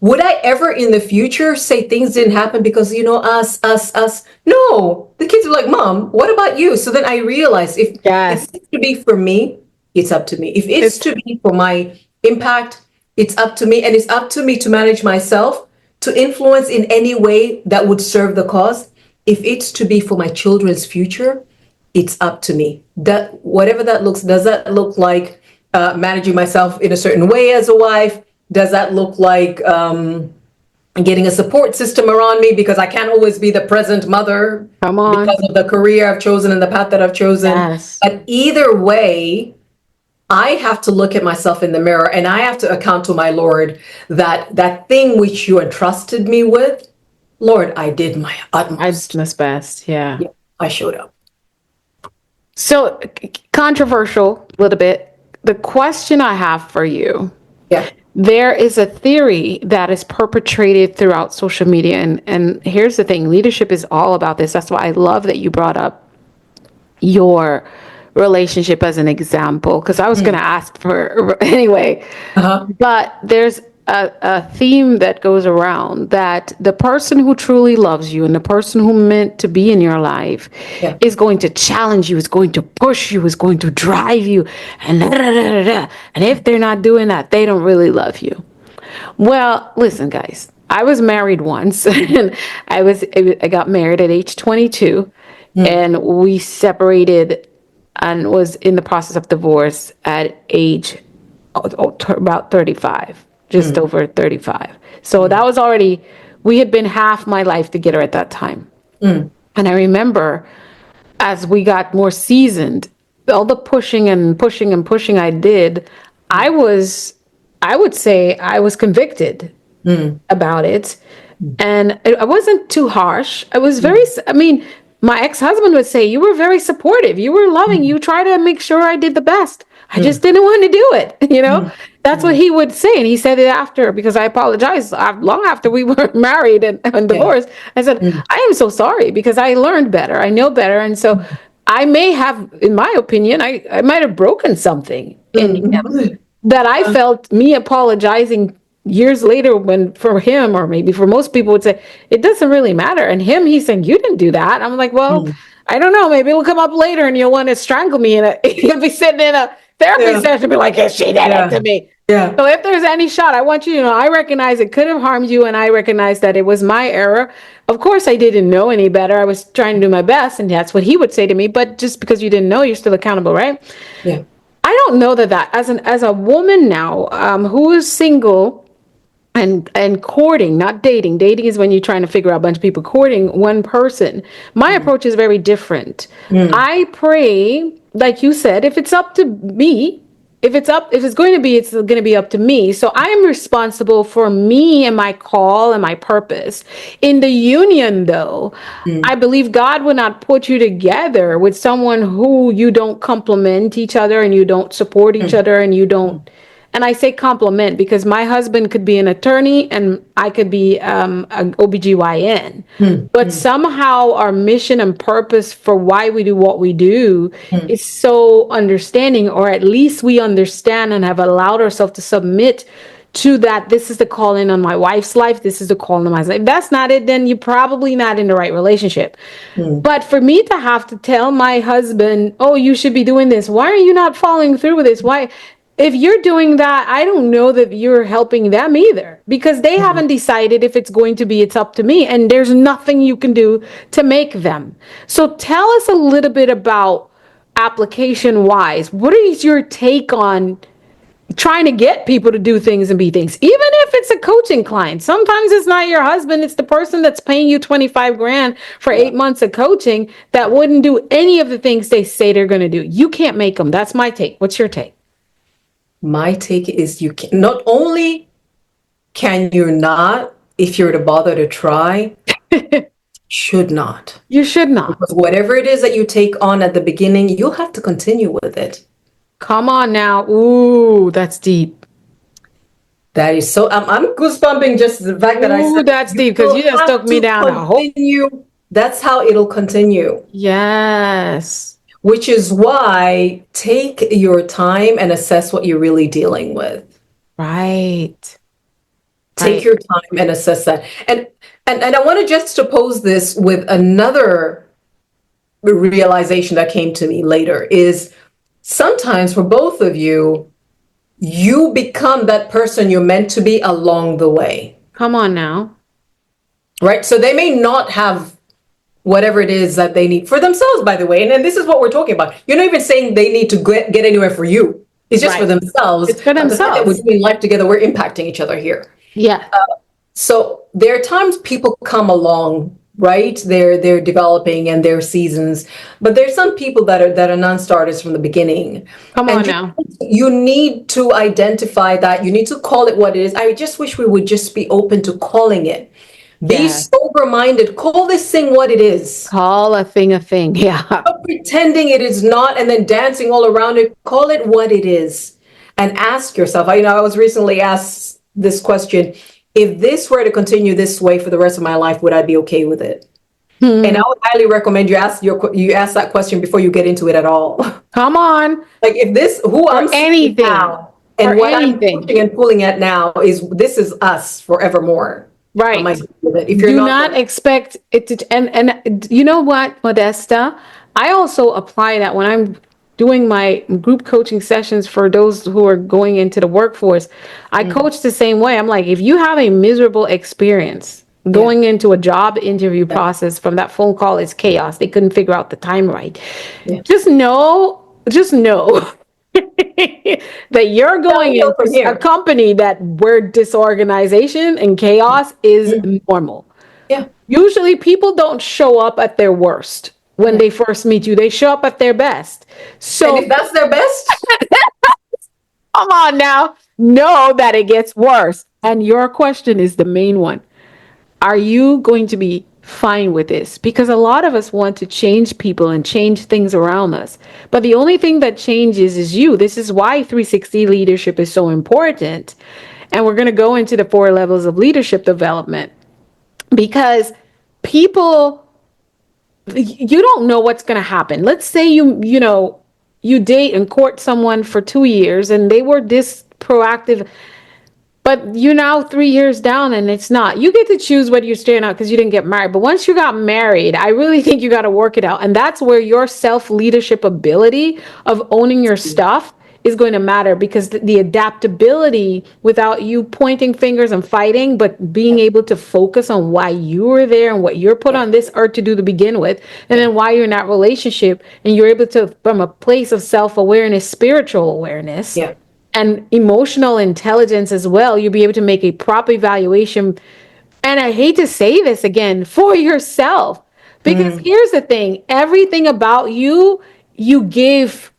Would I ever in the future say things didn't happen because, us? No, the kids are like, Mom, what about you? So then I realized if Yes. it's to be for me, it's up to me. If it's It's to be for my impact, it's up to me. And it's up to me to manage myself, to influence in any way that would serve the cause. If it's to be for my children's future, it's up to me. That whatever that looks, does that look like managing myself in a certain way as a wife? Does that look like getting a support system around me, because I can't always be the present mother Come on. because of the career I've chosen and the path that I've chosen. Yes. But either way, I have to look at myself in the mirror, and I have to account to my Lord that that thing which you entrusted me with, Lord, I did my I utmost. did my best. Yeah. Yeah, I showed up. So controversial a little bit. The question I have for you, Yeah. there is a theory that is perpetrated throughout social media. And here's the thing, leadership is all about this. That's why I love that you brought up your relationship as an example, because I was going to ask for anyway. Uh-huh. But there's a theme that goes around that the person who truly loves you and the person who meant to be in your life Yeah. is going to challenge you, is going to push you, is going to drive you, and da, da, da, da, da. And if they're not doing that, they don't really love you. Well, listen, guys, I was married once, and I got married at age 22, and we separated and was in the process of divorce at age about 35, just over 35. So that was already, we had been half my life together at that time. And I remember as we got more seasoned, all the pushing and pushing and pushing I did, I would say I was convicted about it. And I wasn't too harsh. I was very, I mean, my ex-husband would say, you were very supportive. You were loving. You tried to make sure I did the best. I just didn't want to do it. You know, that's what he would say. And he said it after, because I apologized long after we were married and divorced. I said, I am so sorry, because I learned better. I know better. And so I may have, in my opinion, I might have broken something in him that I felt me apologizing years later, when for him, or maybe for most people, would say it doesn't really matter. And him, he's saying, you didn't do that. I'm like, well, I don't know, maybe it'll come up later and you'll want to strangle me, and you'll be sitting in a therapy session and be like, yes, she did it to me. Yeah. So if there's any shot, I want you to know, I recognize it could have harmed you, and I recognize that it was my error. Of course, I didn't know any better. I was trying to do my best, and that's what he would say to me. But just because you didn't know, you're still accountable, right? Yeah. I don't know that as a woman now, who is single and courting, not dating. Dating is when you're trying to figure out a bunch of people. Courting one person. My approach is very different. I pray, like you said, if it's up to me, if it's going to be, it's going to be up to me. So I am responsible for me and my call and my purpose. In the union, though, I believe God would not put you together with someone who you don't complement each other, and you don't support each other, and you don't. And I say compliment because my husband could be an attorney and I could be an OBGYN. But somehow our mission and purpose for why we do what we do is so understanding, or at least we understand and have allowed ourselves to submit to that. This is the calling on my wife's life. This is the calling on my life. If that's not it, then you're probably not in the right relationship. But for me to have to tell my husband, oh, you should be doing this. Why are you not following through with this? Why? If you're doing that, I don't know that you're helping them either, because they haven't decided if it's going to be, it's up to me, and there's nothing you can do to make them. So tell us a little bit about application wise. What is your take on trying to get people to do things and be things, even if it's a coaching client? Sometimes it's not your husband, it's the person that's paying you 25 grand for 8 months of coaching that wouldn't do any of the things they say they're going to do. You can't make them. That's my take. What's your take? My take is you can not only can you not, if you're to bother to try, should not. You should not. Because whatever it is that you take on at the beginning, you'll have to continue with it. Come on now. Ooh, that's deep. That is so, I'm goosebumping just the fact that I Ooh, said that's deep, because you just took me down a whole. That's how it'll continue. Yes. Which is why take your time and assess what you're really dealing with. Right. Take your time and assess that. And I want to juxtapose this with another realization that came to me later, is sometimes for both of you, you become that person you're meant to be along the way. Come on now. Right? So they may not have whatever it is that they need for themselves, by the way. And this is what we're talking about. You're not even saying they need to get anywhere for you. It's just for themselves. It's for themselves. We're doing life together. We're impacting each other here. Yeah. So there are times people come along, right? They're developing and their seasons, but there's some people that are non-starters from the beginning. Come And on now. you need to identify that. You need to call it what it is. I just wish we would just be open to calling it. Be Yeah. sober-minded. Call this thing what it is. Call a thing a thing. Yeah. Stop pretending it is not and then dancing all around it. Call it what it is. And ask yourself. I was recently asked this question. If this were to continue this way for the rest of my life, would I be okay with it? And I would highly recommend you ask that question before you get into it at all. Come on. Like if this, who I'm seeing Anything. now For and what I'm anything. pushing and pulling at now this is us forevermore. Am I Right. good with it? If you're Do not, not expect it to, and you know what, Modesta? I also apply that when I'm doing my group coaching sessions for those who are going into the workforce. I coach the same way. I'm like, if you have a miserable experience going into a job interview process from that phone call, it's chaos. They couldn't figure out the time right. Just know that you're going downhill into from a here. company that where disorganization and chaos is normal. Yeah. Usually people don't show up at their worst when they first meet you. They show up at their best. So And if that's their best, come on now, know that it gets worse. And your question is the main one. Are you going to be fine with this? Because a lot of us want to change people and change things around us. But the only thing that changes is you. This is why 360 leadership is so important. And we're going to go into the 4 levels of leadership development because people, you don't know what's going to happen. Let's say you date and court someone for 2 years and they were this proactive, but you're now 3 years down and it's not. You get to choose whether you're staying out because you didn't get married. But once you got married, I really think you got to work it out. And that's where your self-leadership ability of owning your stuff is going to matter, because the adaptability without you pointing fingers and fighting, but being able to focus on why you were there and what you're put on this earth to do to begin with, and then why you're in that relationship, and you're able to, from a place of self-awareness, spiritual awareness, yeah. and emotional intelligence as well, you'll be able to make a proper evaluation. And I hate to say this again, for yourself, because here's the thing, everything about you, you give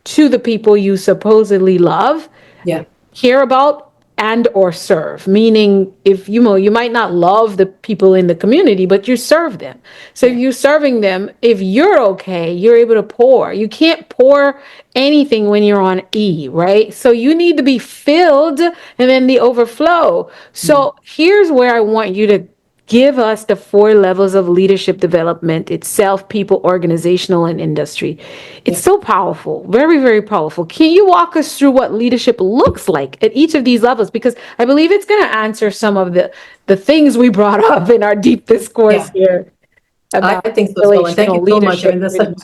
to the people you supposedly love, Yeah. care about, and or serve. Meaning, if you might not love the people in the community, but you serve them. So if you're serving them, if you're okay, you're able to pour. You can't pour anything when you're on E, right? So you need to be filled and then the overflow. So here's where I want you to give us the 4 levels of leadership development itself: people, organizational, and industry. It's so powerful, very, very powerful. Can you walk us through what leadership looks like at each of these levels? Because I believe it's going to answer some of the things we brought up in our deep discourse here I about think so as well. And thank relational you so much. I mean, leadership.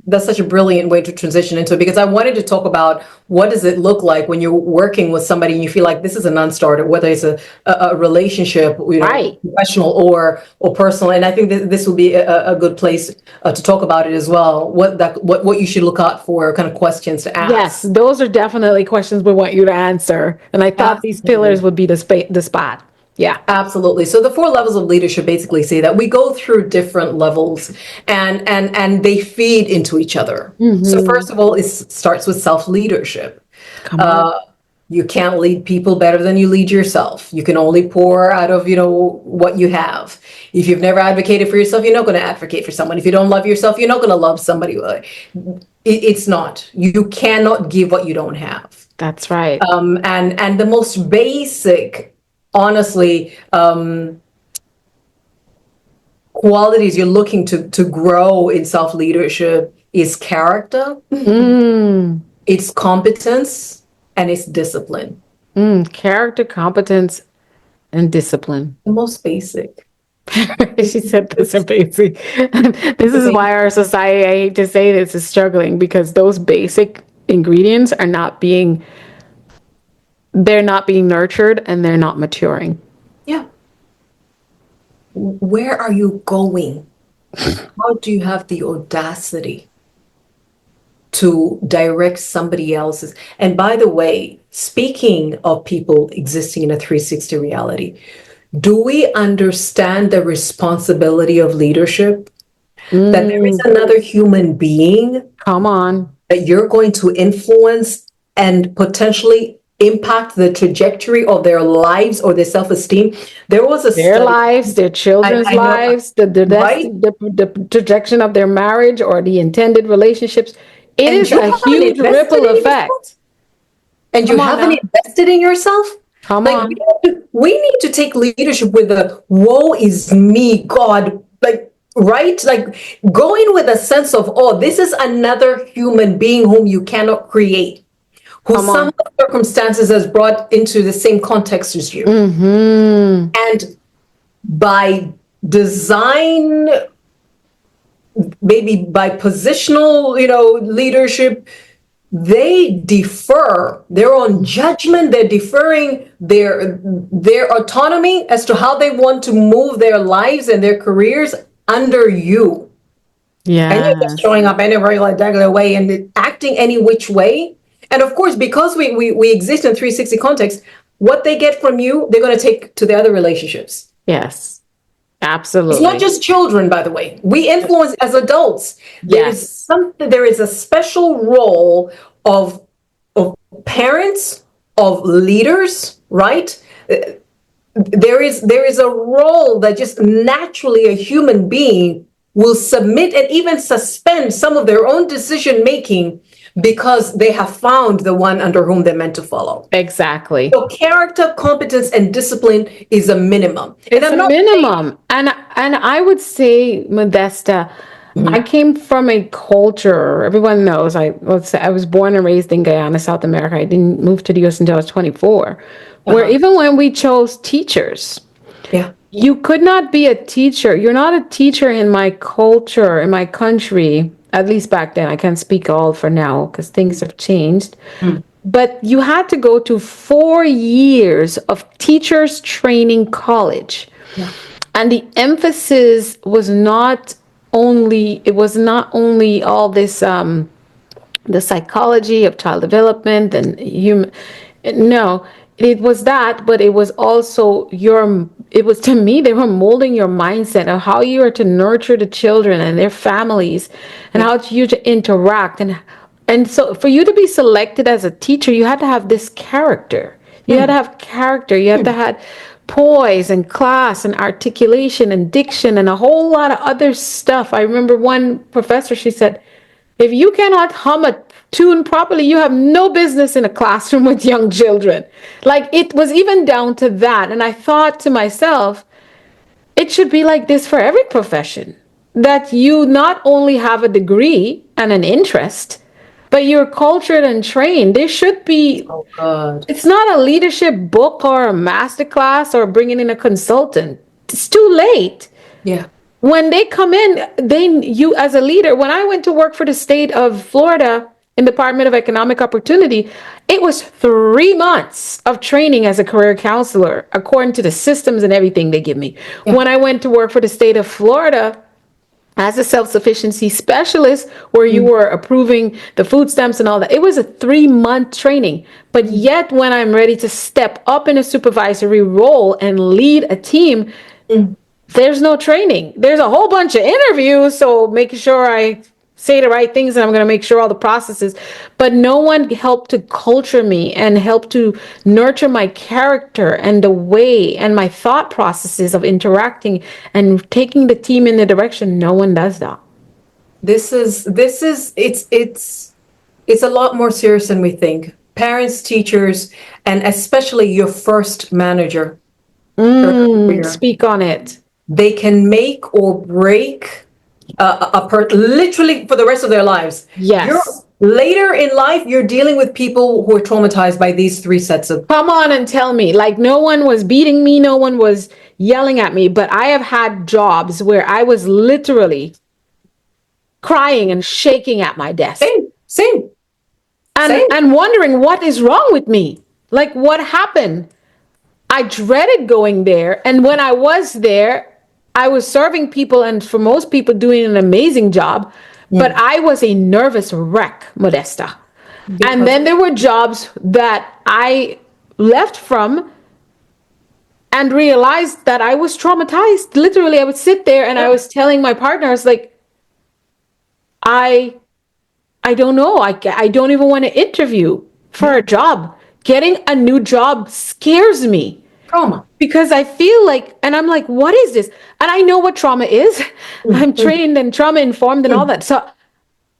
that's such a brilliant way to transition into it, because I wanted to talk about what does it look like when you're working with somebody and you feel like this is a non-starter, whether it's a relationship, Right. professional or personal. And I think this will be a good place to talk about it as well. What you should look out for, kind of questions to ask. Yes, those are definitely questions we want you to answer. And I thought these pillars would be the spot. Yeah. Absolutely. So the 4 levels of leadership basically say that we go through different levels and they feed into each other. So first of all, it starts with self-leadership. Come on. You can't lead people better than you lead yourself. You can only pour out of, what you have. If you've never advocated for yourself, you're not going to advocate for someone. If you don't love yourself, you're not going to love somebody. It's not. You cannot give what you don't have. That's right. And the most basic, honestly, qualities you're looking to grow in self-leadership is character, it's competence, and it's discipline. Character, competence, and discipline. The most basic. She said this are basic. This is why our society, I hate to say this, is struggling, because those basic ingredients are they're not being nurtured and they're not maturing. Yeah. Where are you going? How do you have the audacity to direct somebody else's? And by the way, speaking of people existing in a 360 reality, Do we understand the responsibility of leadership? That there is Mm, another human being come on. that you're going to influence and potentially impact the trajectory of their lives or their self-esteem. There was a Their study, lives, their children's I know, lives, right? the trajectory of their marriage or the intended relationships. It And is you a haven't huge invested ripple in yourself? effect. And you Come on haven't now. invested in yourself? Come Like on. we need to take leadership with a woe is me, God, like right? Like going with a sense of, oh, this is another human being whom you cannot create, who Come some on. circumstances has brought into the same context as you. Mm-hmm. And by design, maybe by positional, leadership, they defer their own judgment. They're deferring their autonomy as to how they want to move their lives and their careers under you. And you're just Yes. showing up any regular way and acting any which way. And of course, because we exist in 360 context, what they get from you, they're going to take to the other relationships. Yes. It's not Absolutely. just children, by the way. We influence as adults. Yes. There is a special role of parents, of leaders, right? There is a role that just naturally a human being will submit and even suspend some of their own decision making because they have found the one under whom they're meant to follow. Exactly. So character, competence, and discipline is a minimum. And It's I'm a not saying, minimum. And I would say, Modesta, I Mhm. came from a culture, everyone knows, I was born and raised in Guyana, South America. I didn't move to the US until I was 24, where Uh-huh. even when we chose teachers, Yeah. you could not be a teacher. You're not a teacher in my culture, in my country, at least back then. I can't speak all for now because things have changed. Mm. But you had to go to 4 years of teachers training college. Yeah. And the emphasis was not it was not only all this, the psychology of child development and human, no, it was that, but it was also it was, to me, they were molding your mindset of how you are to nurture the children and their families and Yeah. how you to interact. And so for you to be selected as a teacher, you had to have this character. You had to Mm. have character. You have to have poise and class and articulation and diction and a whole lot of other stuff. I remember one professor, she said, if you cannot hum a tune properly, you have no business in a classroom with young children. Like, it was even down to that. And I thought to myself, it should be like this for every profession, that you not only have a degree and an interest, but you're cultured and trained. There should be, Oh, God. it's not a leadership book or a masterclass or bringing in a consultant. It's too late. Yeah. When they come in, you as a leader, when I went to work for the state of Florida in Department of Economic Opportunity, it was 3 months of training as a career counselor, according to the systems and everything they give me. Yeah. When I went to work for the state of Florida as a self-sufficiency specialist, where you Mm. were approving the food stamps and all that, it was a 3-month training. But yet when I'm ready to step up in a supervisory role and lead a team, Mm. there's no training. There's a whole bunch of interviews, so making sure I say the right things and I'm going to make sure all the processes. But no one helped to culture me and help to nurture my character and the way and my thought processes of interacting and taking the team in the direction. No one does that. It's a lot more serious than we think. Parents, teachers, and especially your first manager or career, Speak on it. they can make or break literally for the rest of their lives. You're Yes. later in life, you're dealing with people who are traumatized by these three sets of. Come on and tell me. Like, no one was beating me, no one was yelling at me, but I have had jobs where I was literally crying and shaking at my desk Same, and same. wondering what is wrong with me. Like, what happened? I dreaded going there, and when I was there, I was serving people and for most people doing an amazing job, but Yeah, I was a nervous wreck, Modesta. And because then there were jobs that I left from and realized that I was traumatized. Literally, I would sit there and I was telling my partner, I was like, I I don't know. I don't even want to interview for a job. Getting a new job scares me Trauma. because I feel like, and I'm like, what is this? And I know what trauma is. I'm trained and trauma informed and all that. So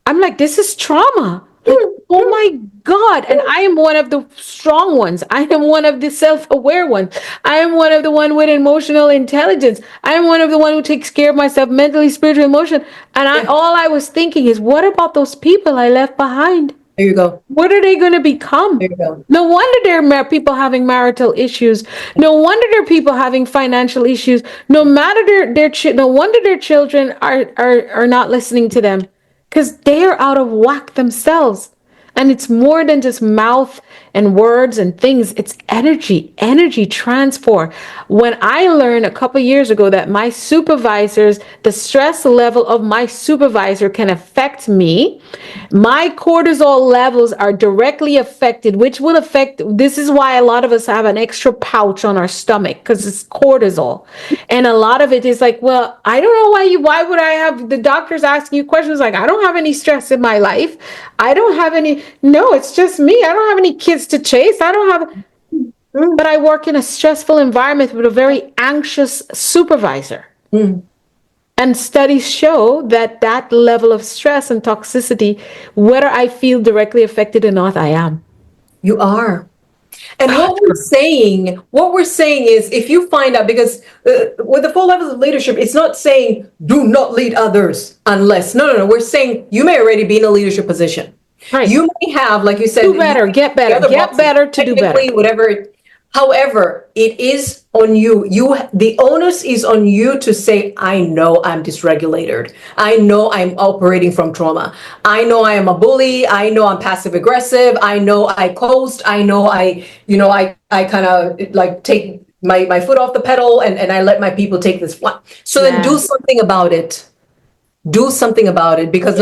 I'm like, this is trauma. Like, oh my God. And I am one of the strong ones. I am one of the self-aware ones. I am one of the one with emotional intelligence. I am one of the one who takes care of myself mentally, spiritually, emotion. And all I was thinking is, what about those people I left behind? There you go. What are they going to become? There you go. No wonder there are people having marital issues. No wonder there are people having financial issues. No matter no wonder their children are not listening to them because they are out of whack themselves. And it's more than just mouth and words and things. It's energy transfer. When I learned a couple years ago that my supervisors, the stress level of my supervisor can affect me, my cortisol levels are directly affected, which will affect, this is why a lot of us have an extra pouch on our stomach because it's cortisol. And a lot of it is like, well, I don't know why would I have the doctors asking you questions like, I don't have any stress in my life. I don't have any, no, it's just me. I don't have any kids to chase. I don't have, but I work in a stressful environment with a very anxious supervisor. And studies show that that level of stress and toxicity, whether I feel directly affected or not, I am. You are. And what we're saying is, if you find out, because with the 4 levels of leadership, it's not saying do not lead others unless, no. We're saying you may already be in a leadership position. Right. You may have, like you said, do better, get better to do better. Whatever. However, it is on you. The onus is on you to say, I know I'm dysregulated. I know I'm operating from trauma. I know I am a bully. I know I'm passive aggressive. I know I coast. I know I kind of like take my foot off the pedal and I let my people take this flight. So then do something about it. Do something about it, because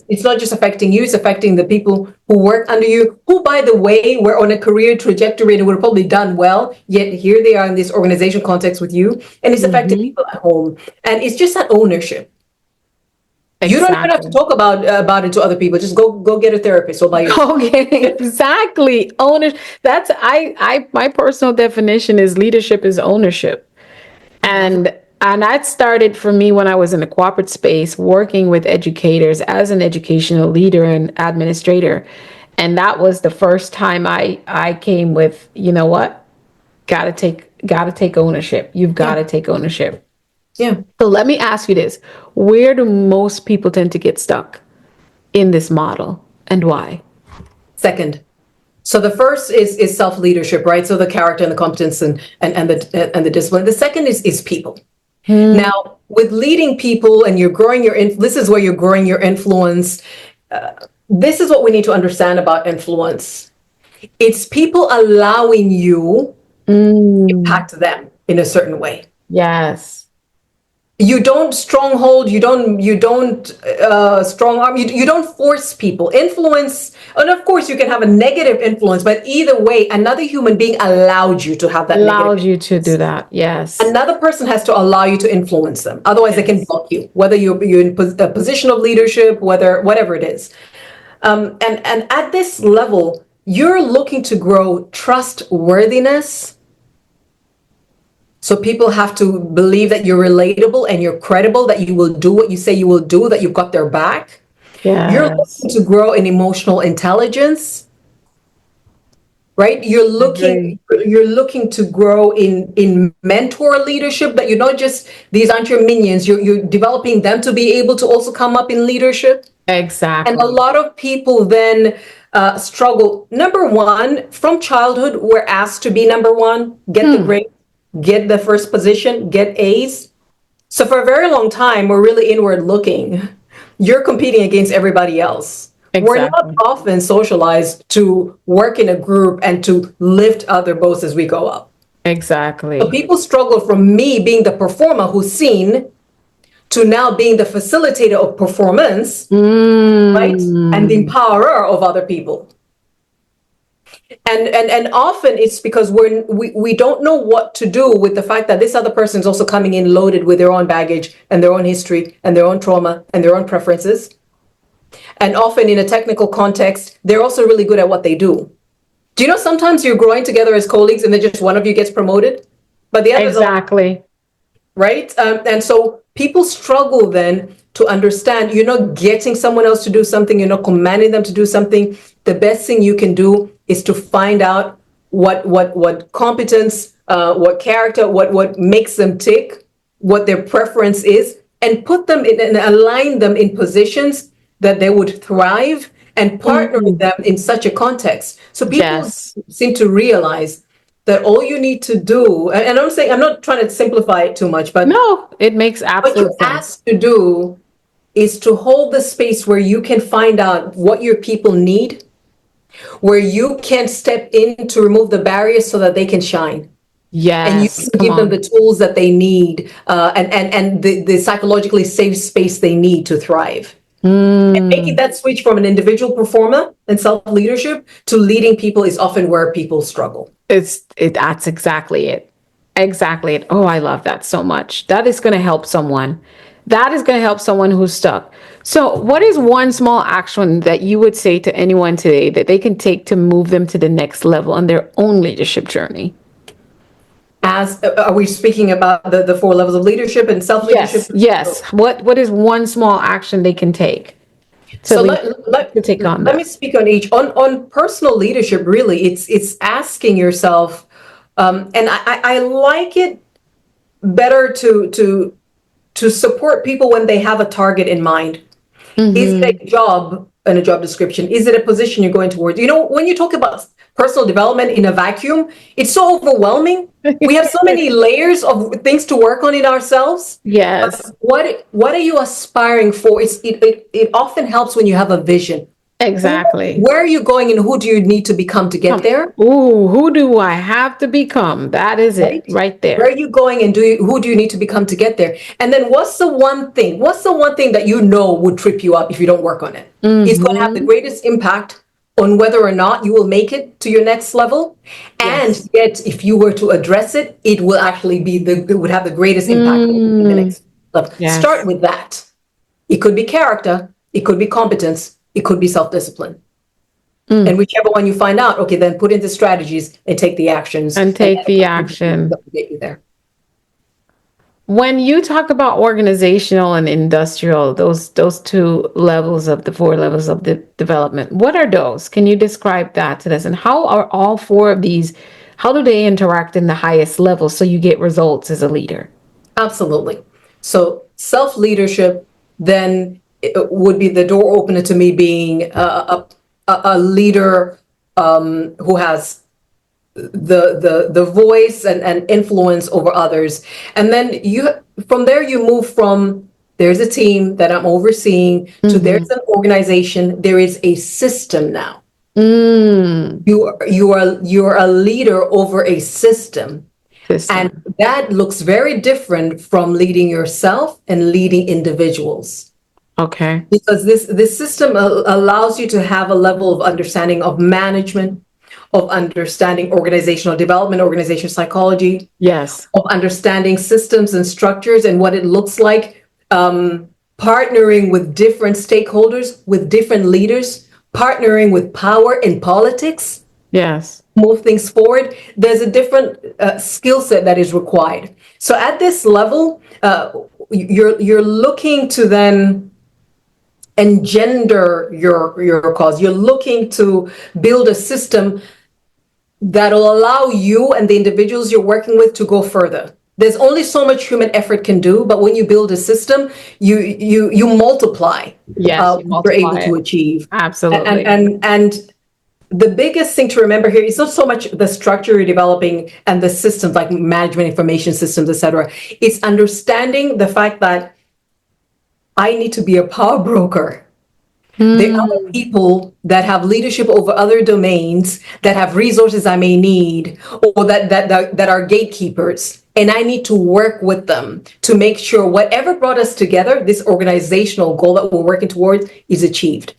it's not just affecting you, it's affecting the people who work under you, who, by the way, were on a career trajectory and would have probably done well, yet here they are in this organization context with you, and it's affecting people at home. And it's just that ownership. You don't even have to talk about it to other people. Just go get a therapist all by yourself. Okay, exactly. Ownership. That's my personal definition is leadership is ownership. And that started for me when I was in the corporate space, working with educators as an educational leader and administrator. And that was the first time I came with, you know what? Gotta take ownership. You've got to take ownership. Yeah. So let me ask you this. Where do most people tend to get stuck in this model, and why? Second. So the first is self-leadership, right? So the character and the competence and the discipline. The second is people. Now, with leading people and you're growing this is where you're growing your influence. This is what we need to understand about influence. It's people allowing you to impact them in a certain way. Yes. You don't stronghold, you don't strong arm, you don't force people. Influence, and of course you can have a negative influence, but either way, another human being allowed you to have that. Allowed you to do that, yes. Another person has to allow you to influence them. Otherwise they can block you, whether you're in a position of leadership, whatever it is. And at this level, you're looking to grow trustworthiness. So people have to believe that you're relatable and you're credible, that you will do what you say you will do, that you've got their back. Yes. You're looking to grow in emotional intelligence, right? You're looking to grow in mentor leadership, that you're not just, these aren't your minions. You're developing them to be able to also come up in leadership. Exactly. And a lot of people then struggle. Number one, from childhood, we're asked to be number one, get the grade, get the first position, get A's. So for a very long time, we're really inward looking. You're competing against everybody else. Exactly. We're not often socialized to work in a group and to lift other boats as we go up. Exactly. So people struggle from me being the performer who's seen to now being the facilitator of performance, right? And the empowerer of other people. And often it's because we don't know what to do with the fact that this other person is also coming in loaded with their own baggage and their own history and their own trauma and their own preferences. And often in a technical context, they're also really good at what they do. Do you know sometimes you're growing together as colleagues and then just one of you gets promoted, but the others are, Exactly. right? And so people struggle then to understand you're not getting someone else to do something, you're not commanding them to do something. The best thing you can do is to find out what competence, what character, what makes them tick, what their preference is, and put them in and align them in positions that they would thrive and partner with them in such a context. So people Yes. seem to realize that all you need to do, and I'm saying, I'm not trying to simplify it too much, but No, it makes what you're absolute sense. asked to do is to hold the space where you can find out what your people need, where you can step in to remove the barriers so that they can shine. And you Yes. can Come give them the on. tools that they need, and the psychologically safe space they need to thrive. And making that switch from an individual performer and self-leadership to leading people is often where people struggle. That's exactly it. Exactly it. Oh, I love that so much. That is going to help someone. That is going to help someone who's stuck. So, what is one small action that you would say to anyone today that they can take to move them to the next level on their own leadership journey? As are we speaking about the four levels of leadership and self-leadership? Yes, yes. What is one small action they can take to So lead, to take on let me that? speak on each. On personal leadership, really, it's asking yourself, and I like it better to support people when they have a target in mind. Is it a job and a job description? Is it a position you're going towards? You know, when you talk about personal development in a vacuum, it's so overwhelming. We have so many layers of things to work on in ourselves. Yes, What are you aspiring for? It often helps when you have a vision. exactly. Where are you going and who do you need to become to get there? Ooh, who do I have to become? That is it Right? right Where there. are you going and who do you need to become to get there? And then what's the one thing that you know would trip you up if you don't work on it? It's going to have the greatest impact on whether or not you will make it to your next level. And Yes. yet, if you were to address it, it will actually it would have the greatest impact on the next level. Start Yes. with that. It could be character, it could be competence, it could be self-discipline. And whichever one you find out, okay, then put into strategies and take the actions And and take the action. get you there. When you talk about organizational and industrial, those two levels of the four levels of the development, what are those? Can you describe that to us? And how are all four of these, how do they interact in the highest level so you get results as a leader? Absolutely. So self-leadership then would be the door opener to me being a leader who has the voice and influence over others. And then from there you move from there's a team that I'm overseeing to there's an organization, there is a system now. You're a leader over a system. And System. that looks very different from leading yourself and leading individuals. Okay. Because this system allows you to have a level of understanding of management, of understanding organizational development, organizational psychology, Yes. of understanding systems and structures and what it looks like, partnering with different stakeholders, with different leaders, partnering with power in politics, Yes. move things forward. There's a different skill set that is required. So at this level, you're looking to then engender your cause. You're looking to build a system that'll allow you and the individuals you're working with to go further. There's only so much human effort can do, but when you build a system, you multiply Yes, you what you're able multiply to it. achieve. And Absolutely. and and the biggest thing to remember here is not so much the structure you're developing and the systems like management information systems, etc. It's understanding the fact that I need to be a power broker. There are other people that have leadership over other domains that have resources I may need or that are gatekeepers. And I need to work with them to make sure whatever brought us together, this organizational goal that we're working towards, is achieved.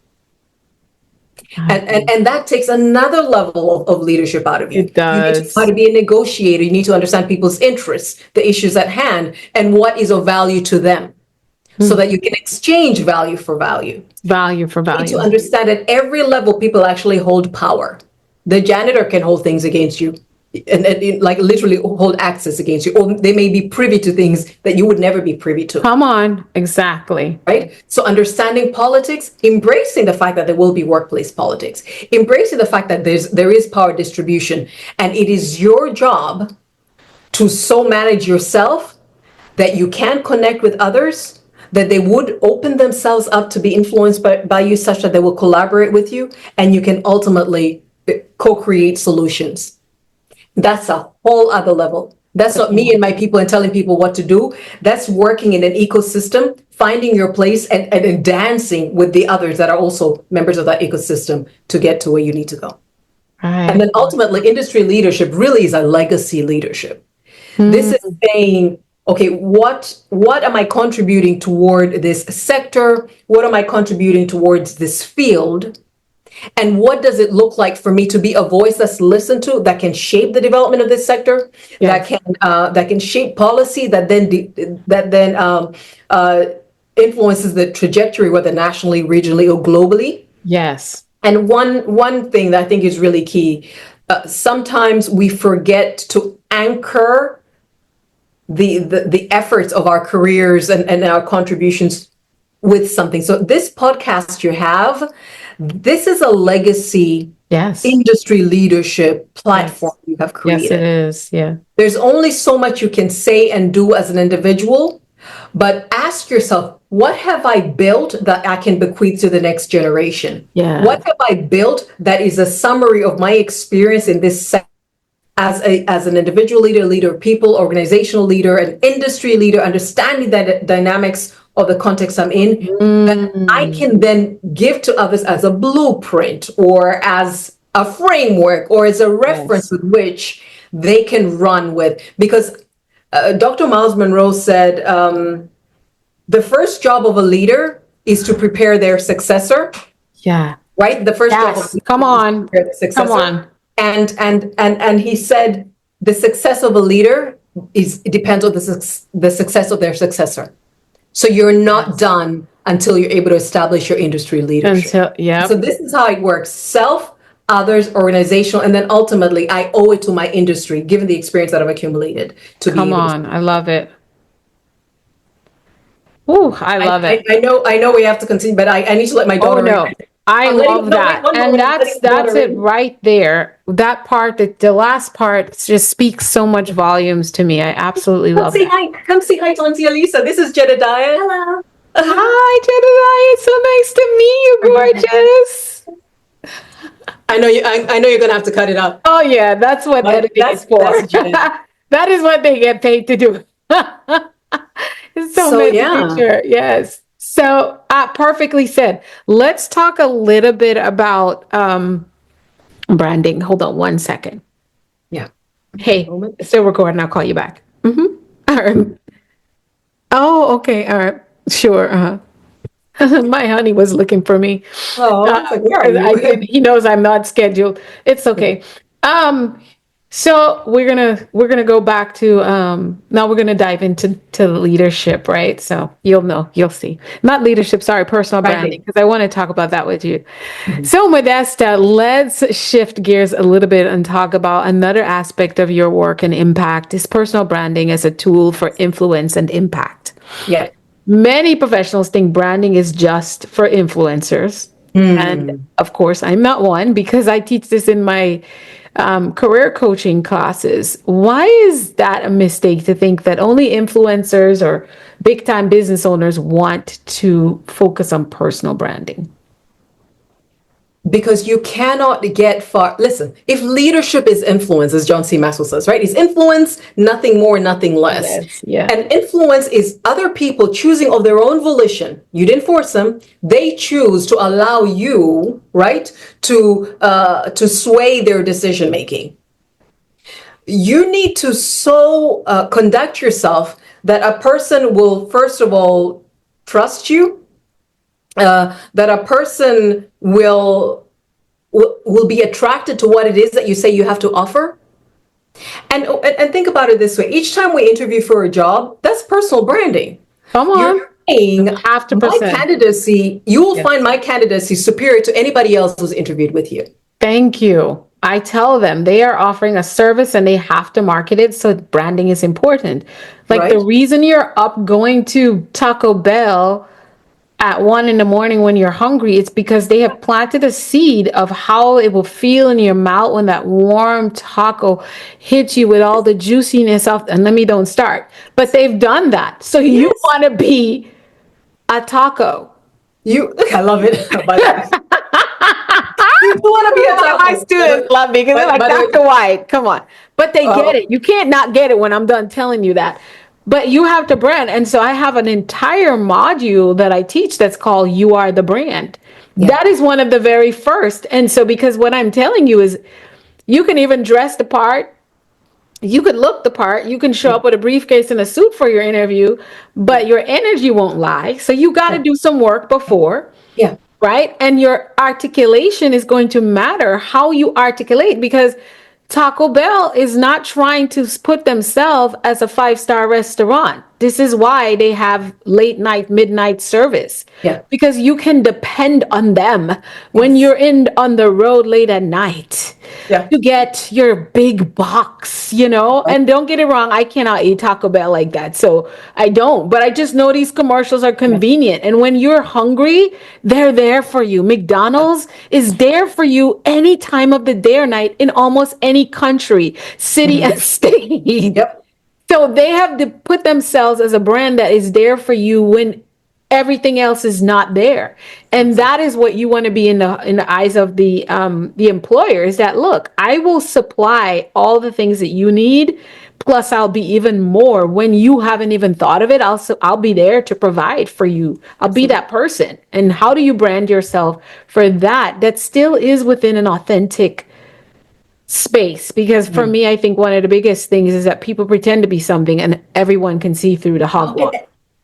And that takes another level of leadership out of you. It You need to know how does. to be a negotiator. You need to understand people's interests, the issues at hand, and what is of value to them, so that you can exchange value for value. Value for You need to value. understand at every level, people actually hold power. The janitor can hold things against you, and like literally hold access against you, or they may be privy to things that you would never be privy to. Come on. Exactly. Right? So understanding politics, embracing the fact that there will be workplace politics, embracing the fact that there is power distribution, and it is your job to so manage yourself that you can connect with others, that they would open themselves up to be influenced by you, such that they will collaborate with you, and you can ultimately co-create solutions. That's a whole other level. That's not me and my people and telling people what to do. That's working in an ecosystem, finding your place, and dancing with the others that are also members of that ecosystem to get to where you need to go. And Right. then ultimately, industry leadership really is a legacy leadership. This is saying, okay, what am I contributing toward this sector? What am I contributing towards this field? And what does it look like for me to be a voice that's listened to, that can shape the development of this sector, Yes. that can shape policy, that then influences the trajectory, whether nationally, regionally, or globally. Yes. And one thing that I think is really key, sometimes we forget to anchor the efforts of our careers and our contributions with something. So this podcast you have, this is a legacy Yes. industry leadership platform you have Yes, it created. is. Yeah. There's only so much you can say and do as an individual, but ask yourself, what have I built that I can bequeath to the next generation? Yeah. What have I built that is a summary of my experience in this sector? As an individual leader of people, organizational leader, an industry leader, understanding the dynamics of the context I'm in, that I can then give to others as a blueprint or as a framework or as a reference Yes. with which they can run with. Because Dr. Miles Monroe said, the first job of a leader is to prepare their successor, Yeah. right? The first job of a Yes. Come leader is to on. prepare the Come successor. on. And he said the success of a leader it depends on the success of their successor. So you're not done until you're able to establish your industry leadership. So Yep. this is how it works: self, others, organizational, and then ultimately I owe it to my industry, given the experience that I've accumulated, to be Come able to. on. I love it. Ooh, I love it. I know we have to continue, but I need to let my Oh daughter in. no. I love No, wait that. one And moment. I'm letting my that's daughter it in. right there. That part, the last part just speaks so much volumes to me. I absolutely Come love say that. hi. Come say hi to Auntie Alisa. This is Jedediah. Hello. Hi, Jedediah. It's so nice to meet you, gorgeous. I know you're gonna have to cut it up. Oh yeah, that's what But editing is for. that's Jed. That is what they get paid to do. It's so So meant to be yeah. sure. Yes. So perfectly said. Let's talk a little bit about branding. Hold on one second. Yeah. Hey, Moment. it's still recording. I'll call you back. All right. Oh, okay. All right. Sure. My honey was looking for me. Oh, it's like, where are 'Cause you? he knows I'm not scheduled. It's okay. Um, so we're gonna go back to now we're gonna dive into leadership, right? So you'll see. Not leadership, sorry, personal branding, Branding. because I want to talk about that with you. Mhm. So Modesta, let's shift gears a little bit and talk about another aspect of your work and impact is personal branding as a tool for influence and impact. Yeah. Many professionals think branding is just for influencers. And of course, I'm not one because I teach this in my career coaching classes. Why is that a mistake to think that only influencers or big time business owners want to focus on personal branding? Because you cannot get far. Listen, if leadership is influence, as John C. Maxwell says, right? Is influence, nothing more, nothing less. Yeah. And influence is other people choosing of their own volition. You didn't force them. They choose to allow you, right, to sway their decision making. You need to so conduct yourself that a person will, first of all, trust you, that a person will will be attracted to what it is that you say you have to offer. And think about it this way. Each time we interview for a job, that's personal branding. Come on. You're saying Half to my percent. candidacy, you will find my candidacy superior to anybody else who's interviewed with you. Thank you. I tell them they are offering a service and they have to market it. So branding is important. Like the Right? reason you're up going to Taco Bell at 1 a.m. when you're hungry, it's because they have planted a seed of how it will feel in your mouth when that warm taco hits you with all the juiciness of, and let me don't start. But they've done that. So you Yes. want to be a taco. I love it. By the way, you do want to be a My taco. students love me because they're like, By the way, Dr. White, come on. But they get uh, it. You can't not get it when I'm done telling you that. But you have to brand. And so I have an entire module that I teach that's called You Are the Brand. yeah, That is one of the very first. And so, because what I'm telling you is you can even dress the part, you could look the part, you can show yeah, up with a briefcase and a suit for your interview, but your energy won't lie. So you got to yeah, do some work before, yeah. right? And your articulation is going to matter how you articulate, because Taco Bell is not trying to put themselves as a five-star restaurant. This is why they have late night, midnight service, Yeah. because you can depend on them when Yes. you're in on the road late at night. Yeah. You get your big box, you know? Right. And don't get it wrong, I cannot eat Taco Bell like that. So I don't. But I just know these commercials are Yeah. convenient. And when you're hungry, they're there for you. McDonald's is there for you any time of the day or night in almost any country, city, Mhm. and state. Yep. So they have to put themselves as a brand that is there for you when everything else is not there. And that is what you want to be in the eyes of the employer, is that, look, I will supply all the things that you need, plus I'll be even more when you haven't even thought of it. I'll be there to provide for you. I'll be that person. And how do you brand yourself for that? That still is within an authentic space, because for Mhm. me, I think one of the biggest things is that people pretend to be something and everyone can see through the Oh, hogwash.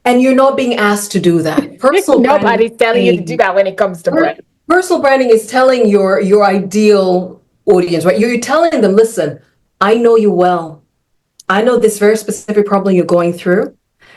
and you're not being asked to do that. Personal branding is Nobody's telling you to do saying, that when it comes to brand. personal branding is telling your ideal audience, right? You're telling them, listen, I know you well. I know this very specific problem you're going through,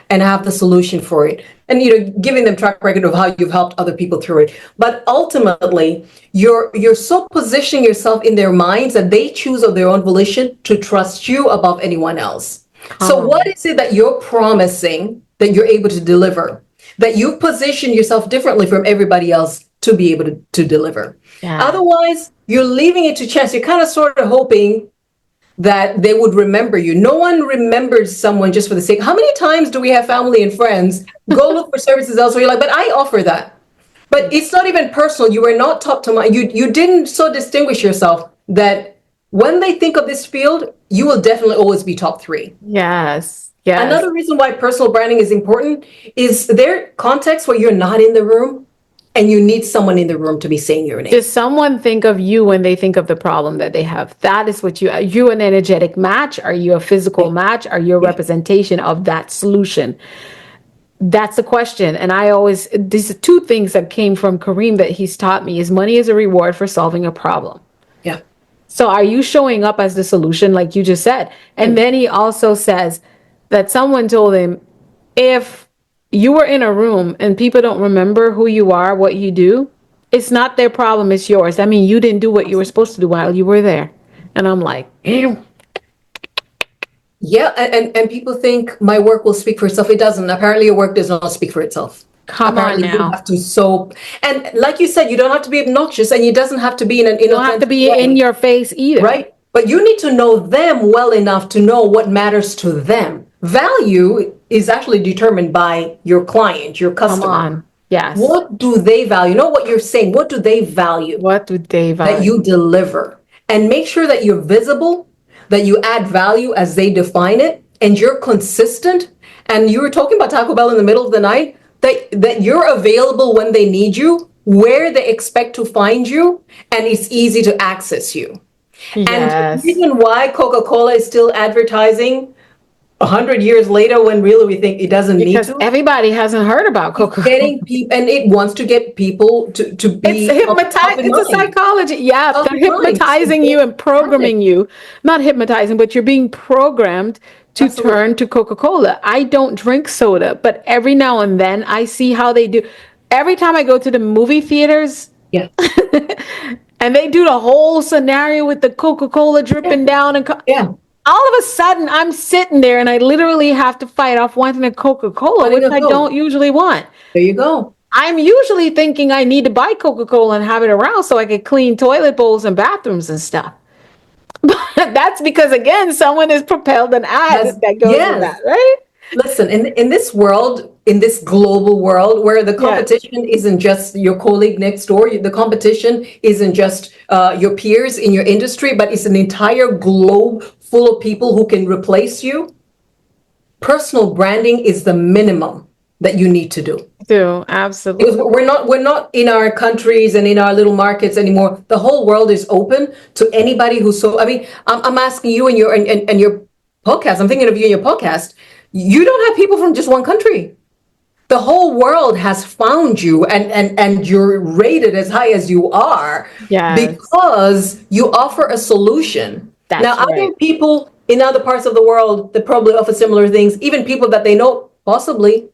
and I have the solution for it. And giving them track record of how you've helped other people through it. But ultimately, you're so positioning yourself in their minds that they choose of their own volition to trust you above anyone else. So what is it that you're promising that you're able to deliver? That you position yourself differently from everybody else to be able to deliver. Yeah. Otherwise, you're leaving it to chance. You're kind of sort of hoping that they would remember you. No one remembers someone just for the sake. How many times do we have family and friends go look for services elsewhere? You're like, but I offer that. But it's not even personal. You were not top to mind. You didn't so distinguish yourself that when they think of this field, you will definitely always be top three. Yes. Yes. Another reason why personal branding is important is there context where you're not in the room and you need someone in the room to be saying your name. Does someone think of you when they think of the problem that they have? That is what are you an energetic match? Are you a physical match? Are you a representation of that solution? That's the question. And these are two things that came from Kareem that he's taught me: is money is a reward for solving a problem. Yeah. So are you showing up as the solution, like you just said? And then he also says that someone told him, if you were in a room and people don't remember who you are, what you do, it's not their problem, it's yours. I mean, you didn't do what you were supposed to do while you were there. And I'm like, ew. Yeah, and people think my work will speak for itself. It doesn't. Apparently, your work does not speak for itself. Come on Apparently, you now. have to and like you said, you don't have to be obnoxious, and it doesn't have to be in an You don't have to inauthentic be in way, your face either. right? But you need to know them well enough to know what matters to them. Value is actually determined by your client, your Come customer. on. Yes. What do they value? Know what you're saying. What do they value What do they that value? you deliver? And make sure that you're visible, that you add value as they define it, and you're consistent. And you were talking about Taco Bell in the middle of the night, that you're available when they need you, where they expect to find you, and it's easy to access you. And the Yes. reason why Coca-Cola is still advertising 100 years later, when really we think it doesn't need Because to. everybody hasn't heard about Coca-Cola. Getting people, and it wants to get people to It's be top hypnotize. in It's a mind. psychology. Yeah, Top they're in mind. So hypnotizing you they and have it. programming you. Not hypnotizing, but you're being programmed to Absolutely. turn to Coca-Cola. I don't drink soda, but every now and then I see how they do. Every time I go to the movie theaters, Yeah. and they do the whole scenario with the Coca-Cola dripping Yeah. down, and Yeah. all of a sudden I'm sitting there and I literally have to fight off wanting a Coca-Cola, Letting which it I go. don't usually want. There you go. I'm usually thinking I need to buy Coca-Cola and have it around so I can clean toilet bowls and bathrooms and stuff. But that's because, again, someone has propelled an ad Has that goes with yes. that, right? Listen, in this world, in this global world where the Yeah. competition isn't just your colleague next door, the competition isn't just your peers in your industry, but it's an entire globe full of people who can replace you. Personal branding is the minimum that you need to do. Do Because absolutely. we're not in our countries and in our little markets anymore. The whole world is open to anybody who's so. I mean, I'm asking you and your podcast. I'm thinking of you and your podcast. You don't have people from just one country. The whole world has found you, and you're rated as high as you are Yes, because you offer a solution. Now, that's other right. people in other parts of the world that probably offer similar things, even people that they know possibly,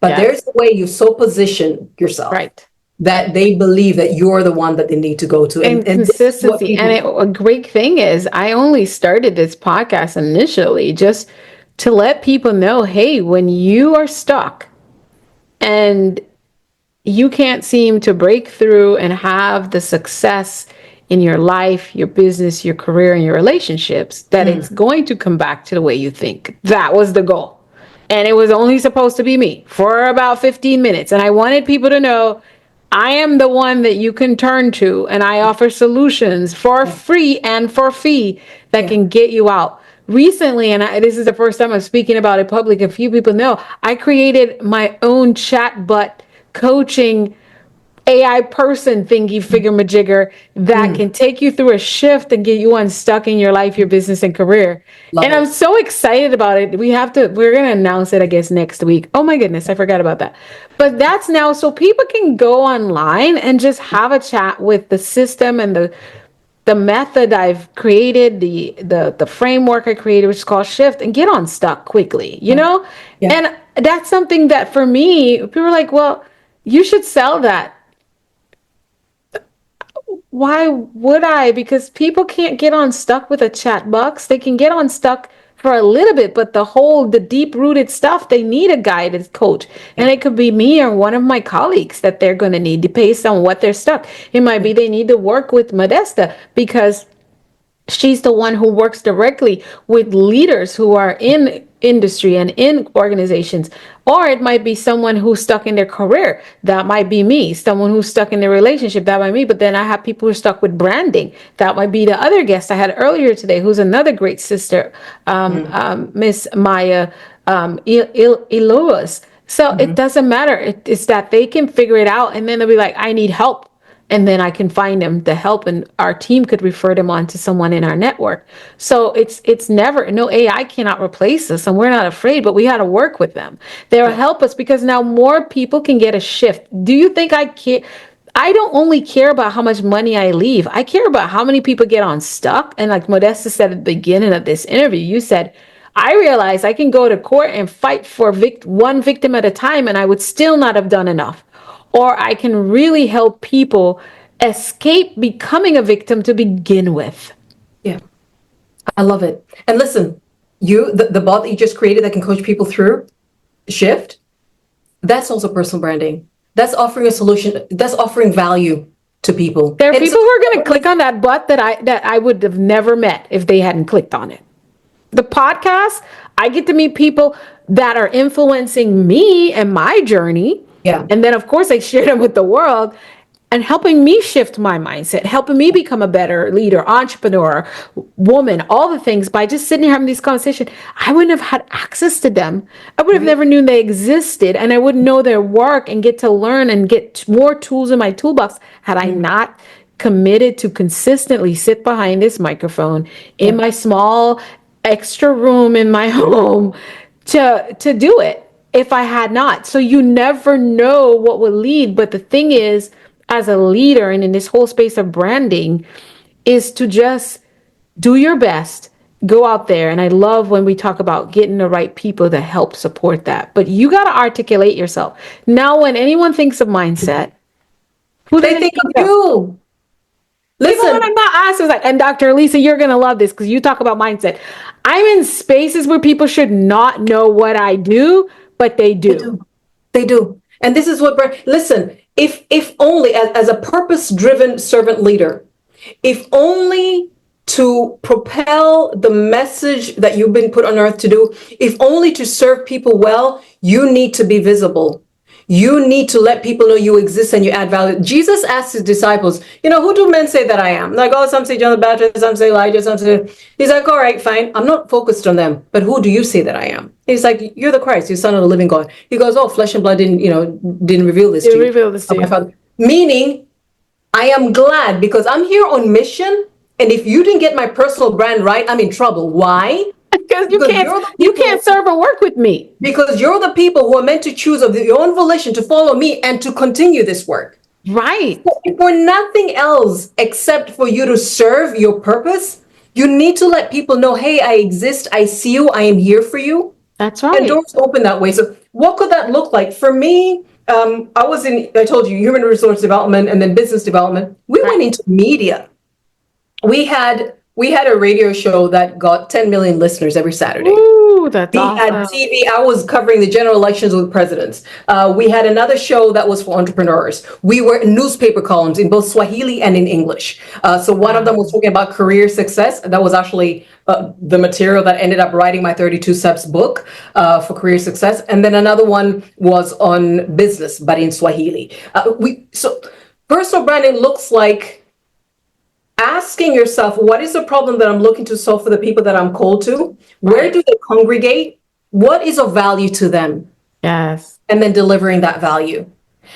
but there's Yes, a way you so position yourself right. that they believe that you're the one that they need to go to. And And this is what consistency. And people, a great thing is, I only started this podcast initially just to let people know, hey, when you are stuck and you can't seem to break through and have the success in your life, your business, your career, and your relationships, that it's going to come back to the way you think. That was the goal. And it was only supposed to be me for about 15 minutes. And I wanted people to know I am the one that you can turn to, and I offer solutions for yeah, free and for fee that yeah, can get you out. Recently, and this is the first time I'm speaking about it public, a few people know, I created my own chatbot coaching AI person thingy figure majigger that mm, can take you through a shift and get you unstuck in your life, your business, and career. love And I'm it. so excited about it. We're going to announce it, I guess, next week. Oh my goodness, I forgot about that. But that's now so people can go online and just have a chat with the system and the method I've created, the framework I created, which is called Shift, and get unstuck quickly, you Yeah, know? yeah, And that's something that for me, people are like, well, you should sell that. Why would I? Because people can't get unstuck with a chat box. They can get unstuck for a little bit, but the deep rooted stuff, they need a guided coach. And yeah, it could be me or one of my colleagues that they're going to need based on what they're stuck. It might yeah, be they need to work with Modesta because she's the one who works directly with leaders who are in industry and in organizations. Or it might be someone who's stuck in their career. That might be me. Someone who's stuck in their relationship. That might be me. But then I have people who are stuck with branding. That might be the other guest I had earlier today, who's another great sister, mm, Miss Maya Iloas. So it mhm, doesn't matter. It's that they can figure it out, and then they'll be like, I need help, and then I can find them the help, and our team could refer them on to someone in our network. So it's never, no, AI cannot replace us, and we're not afraid, but we got to work with them. They'll yeah, help us because now more people can get a shift. Do you think I care? I don't only care about how much money I leave. I care about how many people get unstuck. And like Modesta said at the beginning of this interview, you said, I realize I can go to court and fight for one victim at a time, and I would still not have done enough. Or I can really help people escape becoming a victim to begin with. yeah. I love it. And listen, the bot that you just created that can coach people through shift, that's also personal branding. That's offering a solution. That's offering value to people. There are And so, people who are going to click on that button that I would have never met if they hadn't clicked on it. The podcast, I get to meet people that are influencing me and my journey. yeah, And then, of course, I share them with the world and helping me shift my mindset, helping me become a better leader, entrepreneur, woman, all the things by just sitting here having these conversations. I wouldn't have had access to them. I would have right. never known they existed, and I wouldn't know their work and get to learn and get more tools in my toolbox had I Mm, not committed to consistently sit behind this microphone in yeah, my small extra room in my home to do it if I had not. So you never know what will lead. But the thing is, as a leader and in this whole space of branding, is to just do your best, go out there. And I love when we talk about getting the right people to help support that. But you got to articulate yourself. Now, when anyone thinks of mindset, who do They they think of think of? you. Even Listen, when I'm not asked, it's like, and Dr. Alisa, you're going to love this because you talk about mindset. I'm in spaces where people should not know what I do, but they they do. do. They do. And this is what, listen, if only as a purpose-driven servant leader, if only to propel the message that you've been put on earth to do, if only to serve people well, you need to be visible. You need to let people know you exist and you add value. Jesus asked his disciples, who do men say that I am? Like, oh, some say John the Baptist, some say Elijah, some say. He's like, all right, fine. I'm not focused on them, but who do you say that I am? He's like, you're the Christ, you're Son of the living God. He goes, oh, flesh and blood didn't reveal this to You you. reveal this to My you. Father. Meaning, I am glad because I'm here on mission. And if you didn't get my personal brand right, I'm in trouble. Why? Because Because you're the you people, can't serve and work with me. because you're the people who are meant to choose of your own volition to follow me and to continue this work. Right. For nothing else except for you to serve your purpose, you need to let people know, hey, I exist, I see you, I am here for you. That's And right. doors open that way. So what could that look like? For me, I told you, human resource development and then business development. We went into media. We had a radio show that got 10 million listeners every Saturday. Ooh, that's We had awesome. TV. I was covering the general elections with presidents. We had another show that was for entrepreneurs. We were in newspaper columns in both Swahili and in English. So one of them was talking about career success. That was actually the material that ended up writing my 32 Steps book for career success. And then another one was on business, but in Swahili. So personal branding looks like asking yourself, what is the problem that I'm looking to solve for the people that I'm called to? Where do they congregate? What is of value to them? Yes. And then delivering that value.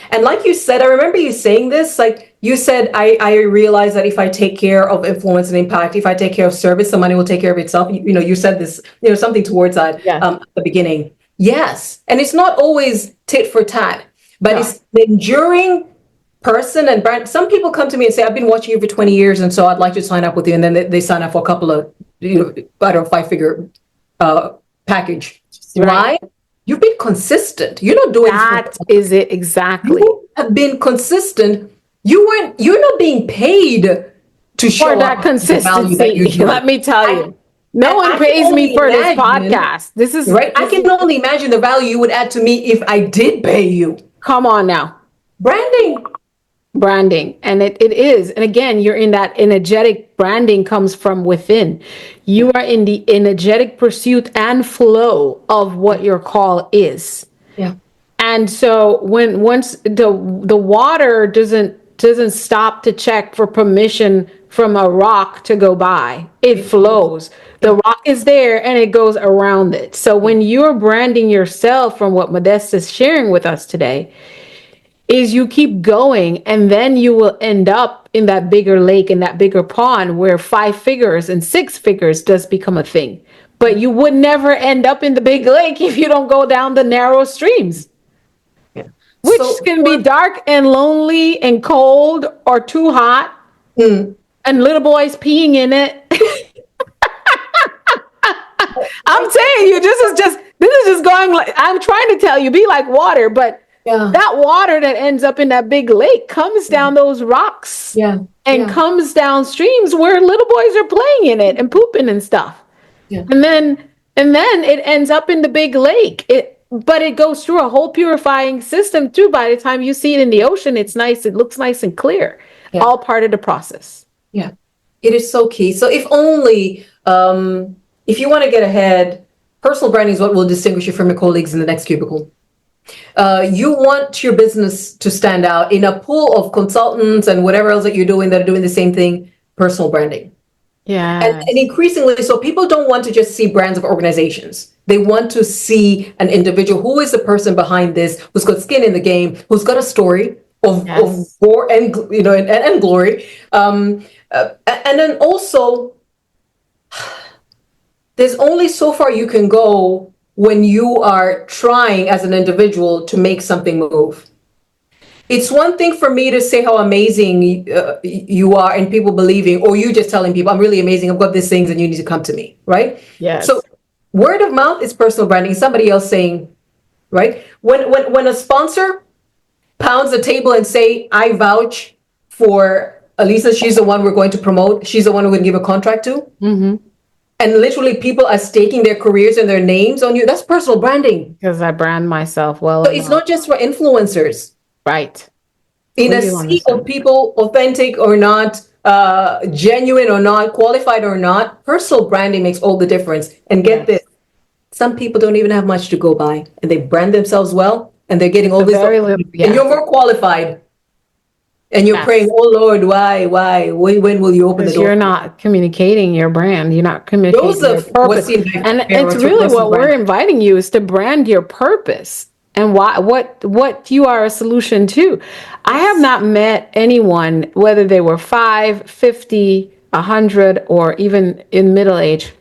And like you said, I remember you saying this, like you said, I realize that if I take care of influence and impact, if I take care of service, the money will take care of itself. You said this, something towards that Yes. at the beginning. Yes. And it's not always tit for tat, but No. it's the enduring person and brand. Some people come to me and say, I've been watching you for 20 years, and so I'd like to sign up with you. And then they sign up for a couple of, I don't know, 5-figure package. Right. Why? You've been consistent. You're not doing That is it exactly. you have been consistent. You're not being paid to show For that up the value that you consistency, bring. let me tell you. No I one can pays me only for this imagine, podcast. This is right. I can only imagine the value you would add to me if I did pay you. Come on now. Branding. Branding. And it is. And again, you're in that energetic branding comes from within. You are in the energetic pursuit and flow of what your call is. Yeah. And so once the water doesn't stop to check for permission from a rock to go by, it flows. The rock is there and it goes around it. So when you're branding yourself, from what Modesta is sharing with us today, is you keep going and then you will end up in that bigger lake, in that bigger pond where 5 figures and 6 figures does become a thing. But you would never end up in the big lake if you don't go down the narrow streams, which can be dark and lonely and cold or too hot, and little boys peeing in it. I'm saying you, this is just going like, I'm trying to tell you, be like water, but that water that ends up in that big lake comes down those rocks and comes down streams where little boys are playing in it and pooping and stuff. And then it ends up in the big lake. But it goes through a whole purifying system too. By the time you see it in the ocean, it's nice. It looks nice and clear. All part of the process. Yeah, it is so key. So if only, if you want to get ahead, personal branding is what will distinguish you from your colleagues in the next cubicle. You want your business to stand out in a pool of consultants and whatever else that you're doing that are doing the same thing. Personal branding. Yeah. And increasingly, so people don't want to just see brands of organizations. They want to see an individual. Who is the person behind this, who's got skin in the game, who's got a story of gore and and glory. And then also, there's only so far you can go when you are trying as an individual to make something move. It's one thing for me to say how amazing you are and people believing, or you just telling people, I'm really amazing, I've got these things and you need to come to me, right? So Yes. word of mouth is personal branding. Somebody else saying, right? When a sponsor pounds the table and say, I vouch for Alisa, she's the one we're going to promote, she's the one we're going to give a contract to. And literally people are staking their careers and their names on you. That's personal branding. Because I brand myself well So it's enough. not just for influencers. Right. In We a do sea of understand. people, authentic or not, genuine or not, qualified or not, personal branding makes all the difference. And get this, Yes. some people don't even have much to go by, and they brand themselves well, and they're getting It's all a this, very little, and you're yes. more qualified, and you're praying, Yes. oh Lord, why, when will you open the Because door? you're not communicating your brand. You're not communicating your Joseph was purpose. seen by And Pharaoh it's through really personal what we're branding. inviting you is to brand your purpose and what you are a solution to. I have Yes. not met anyone, whether they were 5, 50, 100, or even in middle age.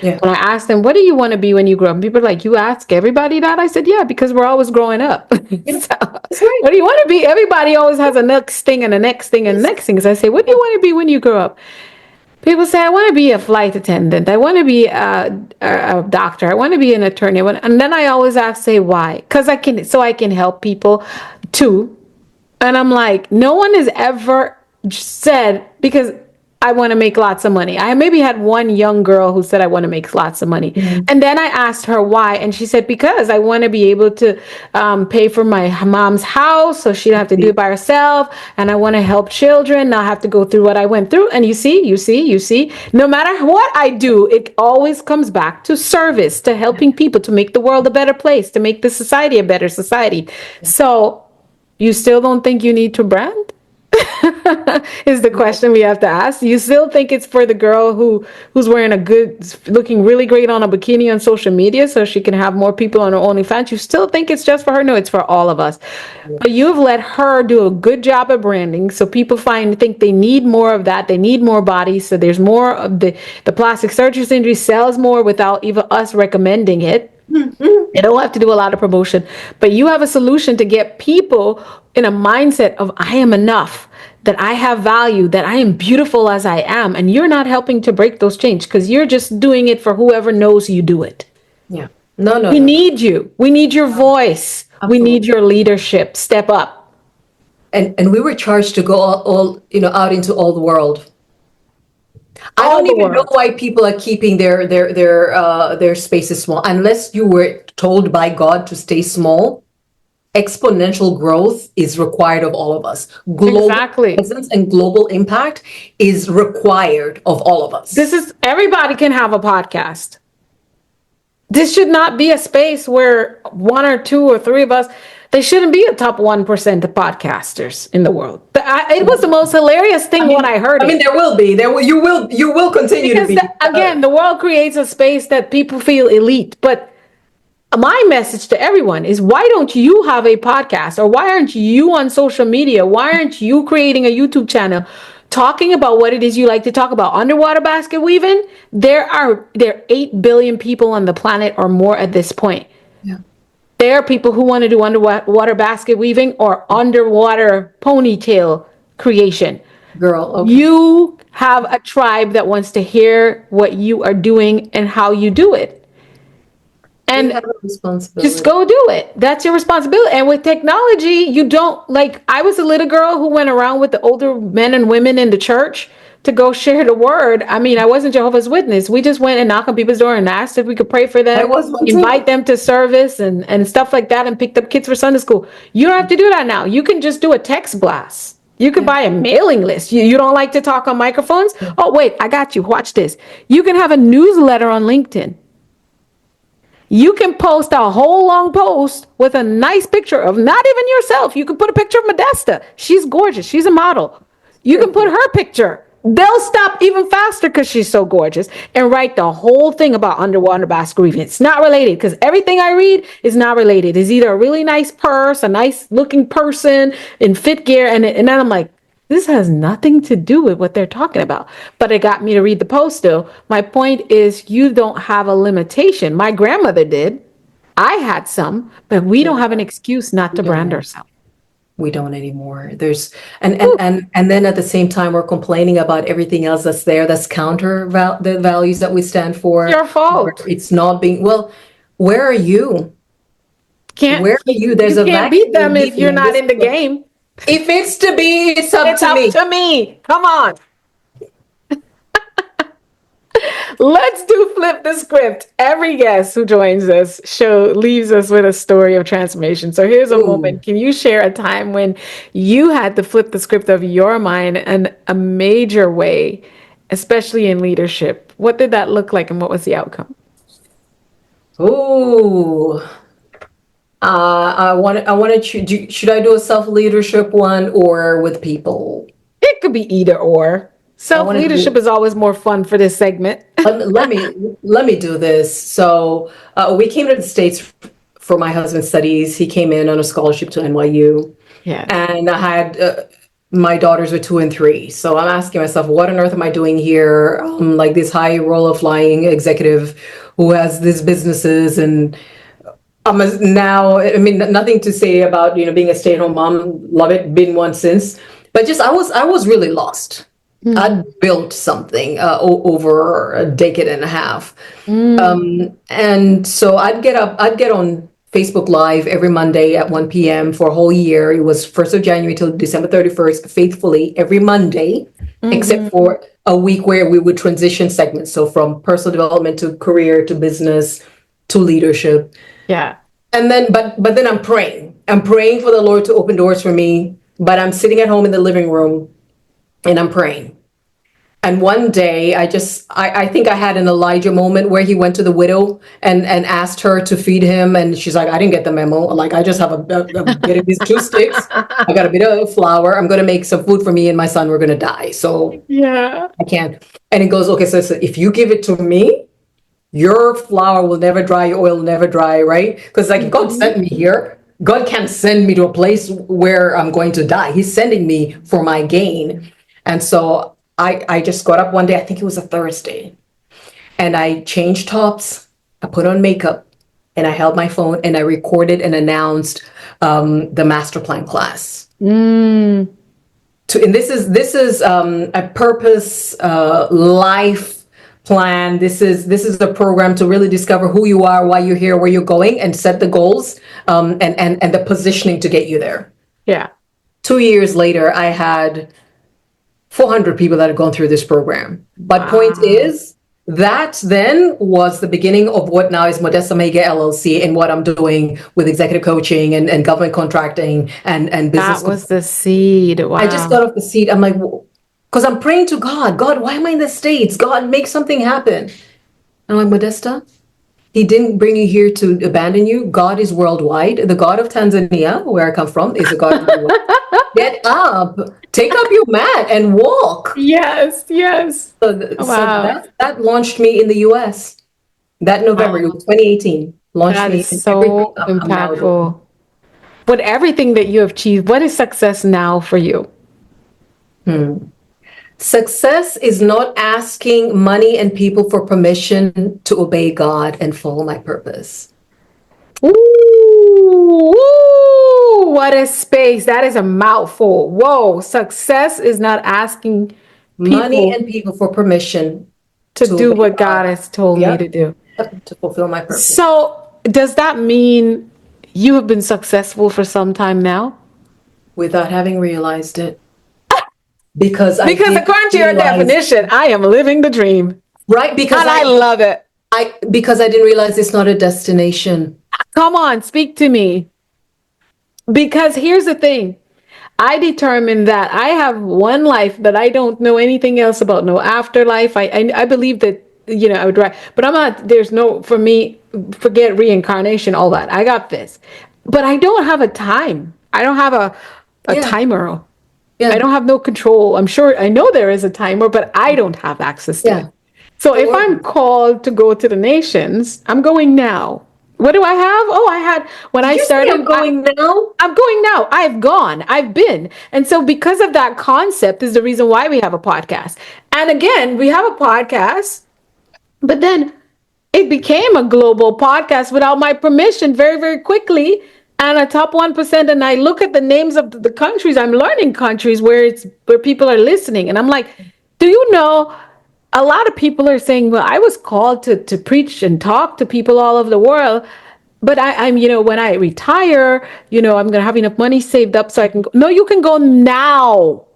Yeah. When I asked them, what do you want to be when you grow up? People are like, you ask everybody that? I said, yeah, because we're always growing up. Yeah. So, That's right. what do you want to be? Everybody always has a next thing and the next thing and the Yes. next thing. So I say, what do you want to be when you grow up? People say, I want to be a flight attendant. I want to be a doctor. I want to be an attorney. And then I always ask, say, why? Because I can help people too. And I'm like, no one has ever said, because I want to make lots of money. I maybe had one young girl who said, I want to make lots of money. Mhm. And then I asked her why. And she said, because I want to be able to pay for my mom's house so she don't have to do it by herself. And I want to help children, not have to go through what I went through. And you see, no matter what I do, it always comes back to service, to helping people, to make the world a better place, to make the society a better society. So you still don't think you need to brand? Is the question we have to ask. You still think it's for the girl who's wearing a good, looking really great on a bikini on social media so she can have more people on her OnlyFans? You still think it's just for her? No, it's for all of us. But you've let her do a good job of branding, so people think they need more of that. They need more bodies, so there's more of the plastic surgery industry sells more without even us recommending it. You don't have to do a lot of promotion, but you have a solution to get people in a mindset of I am enough, that I have value, that I am beautiful as I am. And you're not helping to break those chains because you're just doing it for whoever knows you do it. Yeah. No, no, We no. need you. We need your voice. We need Absolutely. your leadership. Step up. And we were charged to go all out into all the world. I All don't the even know world. why people are keeping their spaces small unless you were told by God to stay small. Exponential growth is required of all of us. Global Exactly. presence and global impact is required of all of us. Everybody can have a podcast. This should not be a space where one or two or three of us, they shouldn't be a top 1% of podcasters in the world. It was the most hilarious thing when I heard it. There will be, you will continue to Because be. again, the world creates a space that people feel elite. But my message to everyone is, why don't you have a podcast, or why aren't you on social media? Why aren't you creating a YouTube channel talking about what it is you like to talk about? Underwater basket weaving, there are 8 billion people on the planet or more at this point. Yeah. There are people who want to do underwater basket weaving or underwater ponytail creation. Girl, okay. You have a tribe that wants to hear what you are doing and how you do it. We And have a responsibility. just go do it. That's your responsibility. And with technology, you don't, like, I was a little girl who went around with the older men and women in the church to go share the word. I mean, I wasn't Jehovah's Witness. We just went and knocked on people's door and asked if we could pray for I them, was one invite too. them to service and stuff like that, and picked up kids for Sunday school. You don't have to do that now. You can just do a text blast. You could buy a mailing list. You don't like to talk on microphones? Oh, wait, I got you. Watch this. You can have a newsletter on LinkedIn. You can post a whole long post with a nice picture of not even yourself. You can put a picture of Modesta. She's gorgeous. She's a model. You can put her picture. They'll stop even faster because she's so gorgeous, and write the whole thing about underwater basket weaving. It's not related, because everything I read is not related. It's either a really nice purse, a nice looking person in fit gear, and then I'm like, this has nothing to do with what they're talking about. But it got me to read the post still. My point is, you don't have a limitation. My grandmother did. I had some, but we don't have an excuse not We to brand don't. ourselves. We don't anymore. There's and then at the same time we're complaining about everything else that's there that's counter the values that we stand for. Your Where fault. it's not being well. Where are you? Can't Where are you? There's you a can't beat vacuum them if leaking you're in not this. in the game. If it's to be, it's up It's to up me. to me. Come on. Let's do flip the script. Every guest who joins us show leaves us with a story of transformation. So here's a Ooh. moment. Can you share a time when you had to flip the script of your mind in a major way, especially in leadership? What did that look like and what was the outcome? Ooh. I want to. Should I do a self leadership one or with people? It could be either or. I Self want to leadership do. is always more fun for this segment. Let me do this. So we came to the States for my husband's studies. He came in on a scholarship to NYU, Yes. and I had my daughters were 2 and 3. So I'm asking myself, what on earth am I doing here? Like this high roller flying executive who has these businesses, and now. I mean, nothing to say about being a stay-at-home mom. Love it, been one since. But just I was really lost. Mm, I'd built something over a decade and a half. mm, And so I'd get on Facebook Live every Monday at 1 p.m. for a whole year. It was 1st of January till December 31st, faithfully every Monday, except mhm. for a week where we would transition segments. So from personal development to career to business to leadership. Yeah. And then, but then I'm praying. I'm praying for the Lord to open doors for me. But I'm sitting at home in the living room and I'm praying. And one day I think I had an Elijah moment where he went to the widow and asked her to feed him. And she's like, I didn't get the memo. Like, I just have I'm getting these 2 sticks. I got a bit of flour. I'm going to make some food for me and my son. We're going to die. So Yeah. I can't. And he goes, okay, so if you give it to me, your flour will never dry, your oil will never dry, right? Because like God Mhm. sent me here. God can't send me to a place where I'm going to die. He's sending me for my gain. And so I just got up one day, I think it was a Thursday, and I changed tops, I put on makeup, and I held my phone and I recorded and announced the master plan class. Mm. And this is a purpose life plan. This is a program to really discover who you are, why you're here, where you're going, and set the goals and the positioning to get you there. Yeah. 2 years later, I had 400 people that had gone through this program. But point Wow. is, that then was the beginning of what now is Modesta Mahiga LLC and what I'm doing with executive coaching and government contracting and business. That was the seed. I just Wow. got off the seat. I'm like, because I'm praying to God. God, why am I in the States? God, make something happen. I'm like, Modesta, He didn't bring you here to abandon you. God is worldwide. The God of Tanzania, where I come from, is a God of the world. Get up, take up your mat and walk. Yes, yes. So Wow. that launched me in the US. That November, it Wow. was 2018, launched That me is in everything so I'm now doing. impactful. With everything that you have achieved, what is success now for you? Success is not asking money and people for permission to obey God and follow my purpose. Ooh, ooh, what a space. That is a mouthful. Whoa. Success is not asking Money people and people for permission to to do obey what God God. has told me to Yep, do. yep, to fulfill my purpose. So, does that mean you have been successful for some time now? Without having realized it. Because I Because didn't according to your realize, definition, I am living the dream. right? Because And I love it. I didn't realize it's not a destination. Come on, speak to me. Because here's the thing. I determined that I have one life that I don't know anything else about. No afterlife. I believe that, I would write, but I'm not, there's no, for me, forget reincarnation, all that. I got this. But I don't have a time. I don't have a Yeah, timer. I yeah, don't have no control. I'm sure I know there is a timer, but I don't have access to yeah. it. So The if I'm Lord, called to go to the nations, I'm going now. What do I have? Oh, I had when Did I you say started. I'm going now? I'm going now. I've gone. I've been. And so because of that concept is the reason why we have a podcast. And again, we have a podcast, but then it became a global podcast without my permission very, very quickly. And a top 1%. And I look at the names of the countries, I'm learning countries where people are listening. And I'm like, do you know a lot of people are saying, well, I was called to preach and talk to people all over the world. But I'm, when I retire, I'm going to have enough money saved up so I can go. No, you can go now.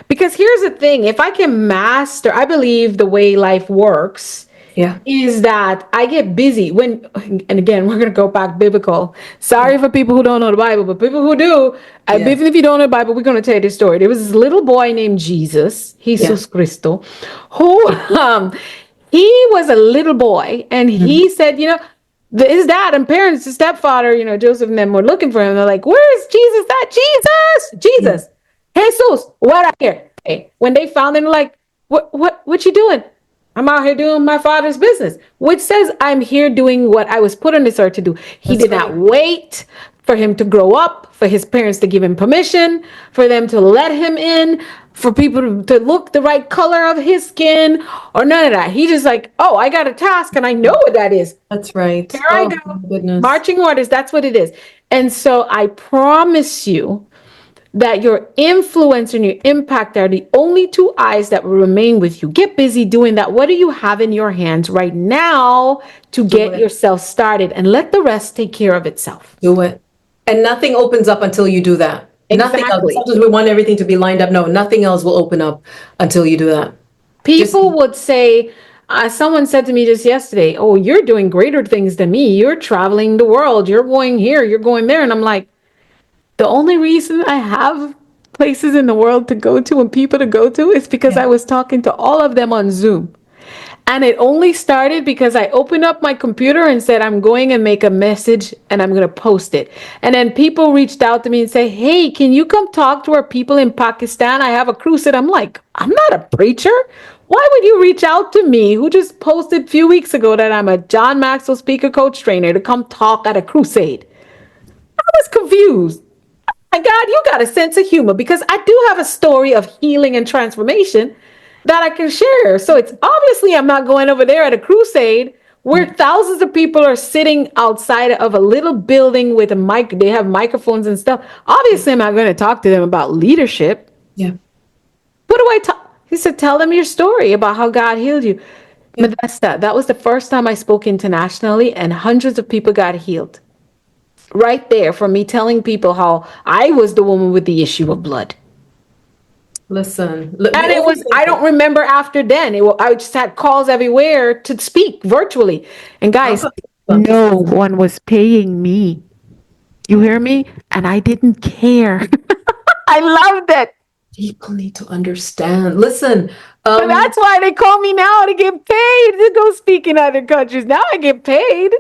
Because here's the thing, if I can master, I believe the way life works Yeah. is that I get busy and again, we're going to go back biblical. Yeah. Sorry for people who don't know the Bible, but people who do, Yeah. even if you don't know the Bible, we're going to tell you the story. There was this little boy named Jesus, Yeah. Jesus Cristo, who, he was a little boy and Mhm. he said, his dad and parents, his stepfather, Joseph and them were looking for him. They're like, where's Jesus at? Jesus, Yeah. Jesus, Jesus, what out here? Hey, when they found him, like, what you doing? I'm out here doing my father's business, which says I'm here doing what I was put on this earth to do. He That's did not right. wait for him to grow up, for his parents to give him permission, for them to let him in, for people to look the right color of his skin, or none of that. He just like, oh, I got a task and I know what that is. That's right. Here I Oh, go. my goodness. Marching orders, that's what it is. And so I promise you that your influence and your impact are the only two eyes that will remain with you. Get busy doing that. What do you have in your hands right now to Do get it. yourself started and let the rest take care of itself? Do it. And nothing opens up until you do that. Nothing else. Exactly. Sometimes we want everything to be lined up. No, nothing else will open up until you do that. Just People would say, someone said to me just yesterday, oh, you're doing greater things than me. You're traveling the world. You're going here. You're going there. And I'm like, the only reason I have places in the world to go to and people to go to is because yeah. I was talking to all of them on Zoom. And it only started because I opened up my computer and said, I'm going and make a message and I'm going to post it. And then people reached out to me and say, hey, can you come talk to our people in Pakistan? I have a crusade. I'm like, I'm not a preacher. Why would you reach out to me who just posted a few weeks ago that I'm a John Maxwell speaker coach trainer to come talk at a crusade? I was confused. My God, you got a sense of humor because I do have a story of healing and transformation that I can share. So it's obviously I'm not going over there at a crusade where thousands of people are sitting outside of a little building with a mic. They have microphones and stuff. Obviously, I'm not going to talk to them about leadership. Yeah. What do I talk? He said, tell them your story about how God healed you. Yeah. Modesta, that was the first time I spoke internationally, and hundreds of people got healed. Right there, from me telling people how I was the woman with the issue of blood. Listen. And it was, I don't remember after then. I just had calls everywhere to speak virtually. And guys, no one was paying me. You hear me? And I didn't care. I loved it. People need to understand. Listen. But that's why they call me now to get paid to go speak in other countries. Now I get paid.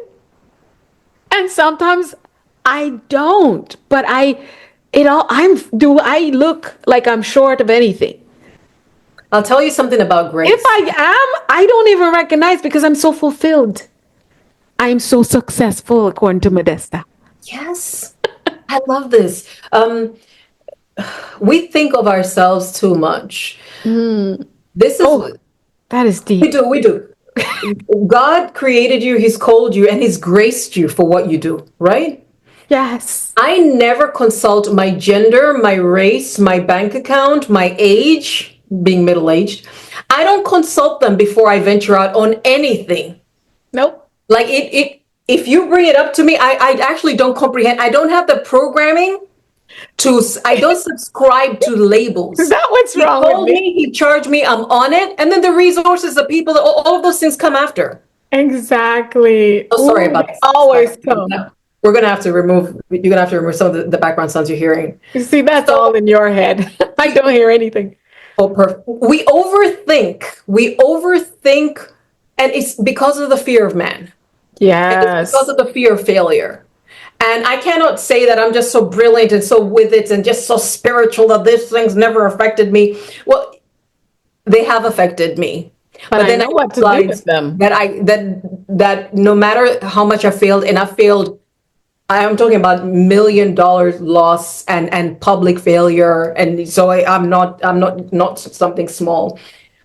And sometimes I don't. But do I look like I'm short of anything? I'll tell you something about grace. If I am, I don't even recognize because I'm so fulfilled. I'm so successful, according to Modesta. Yes. I love this. We think of ourselves too much. This is that is deep. we do. God created you, He's called you, and He's graced you for what you do, right? Yes. I never consult my gender, my race, my bank account, my age, being middle-aged. I don't consult them before I venture out on anything. Nope. Like if you bring it up to me, I actually don't comprehend. I don't have the programming I don't subscribe to labels. Is that what's wrong with me? He charged me, I'm on it. And then the resources, the people, all of those things come after. Exactly. Oh, sorry about that. Always come. You're going to have to remove some of the background sounds you're hearing. You see, that's all in your head. I don't hear anything. Oh, perfect. We overthink, and it's because of the fear of man. Yes. It's because of the fear of failure. And I cannot say that I'm just so brilliant and so with it and just so spiritual that these things never affected me. Well, they have affected me. But then I know what to do with them. That that no matter how much I failed, and I failed, I am talking about $1 million loss and public failure, and so I'm not something small.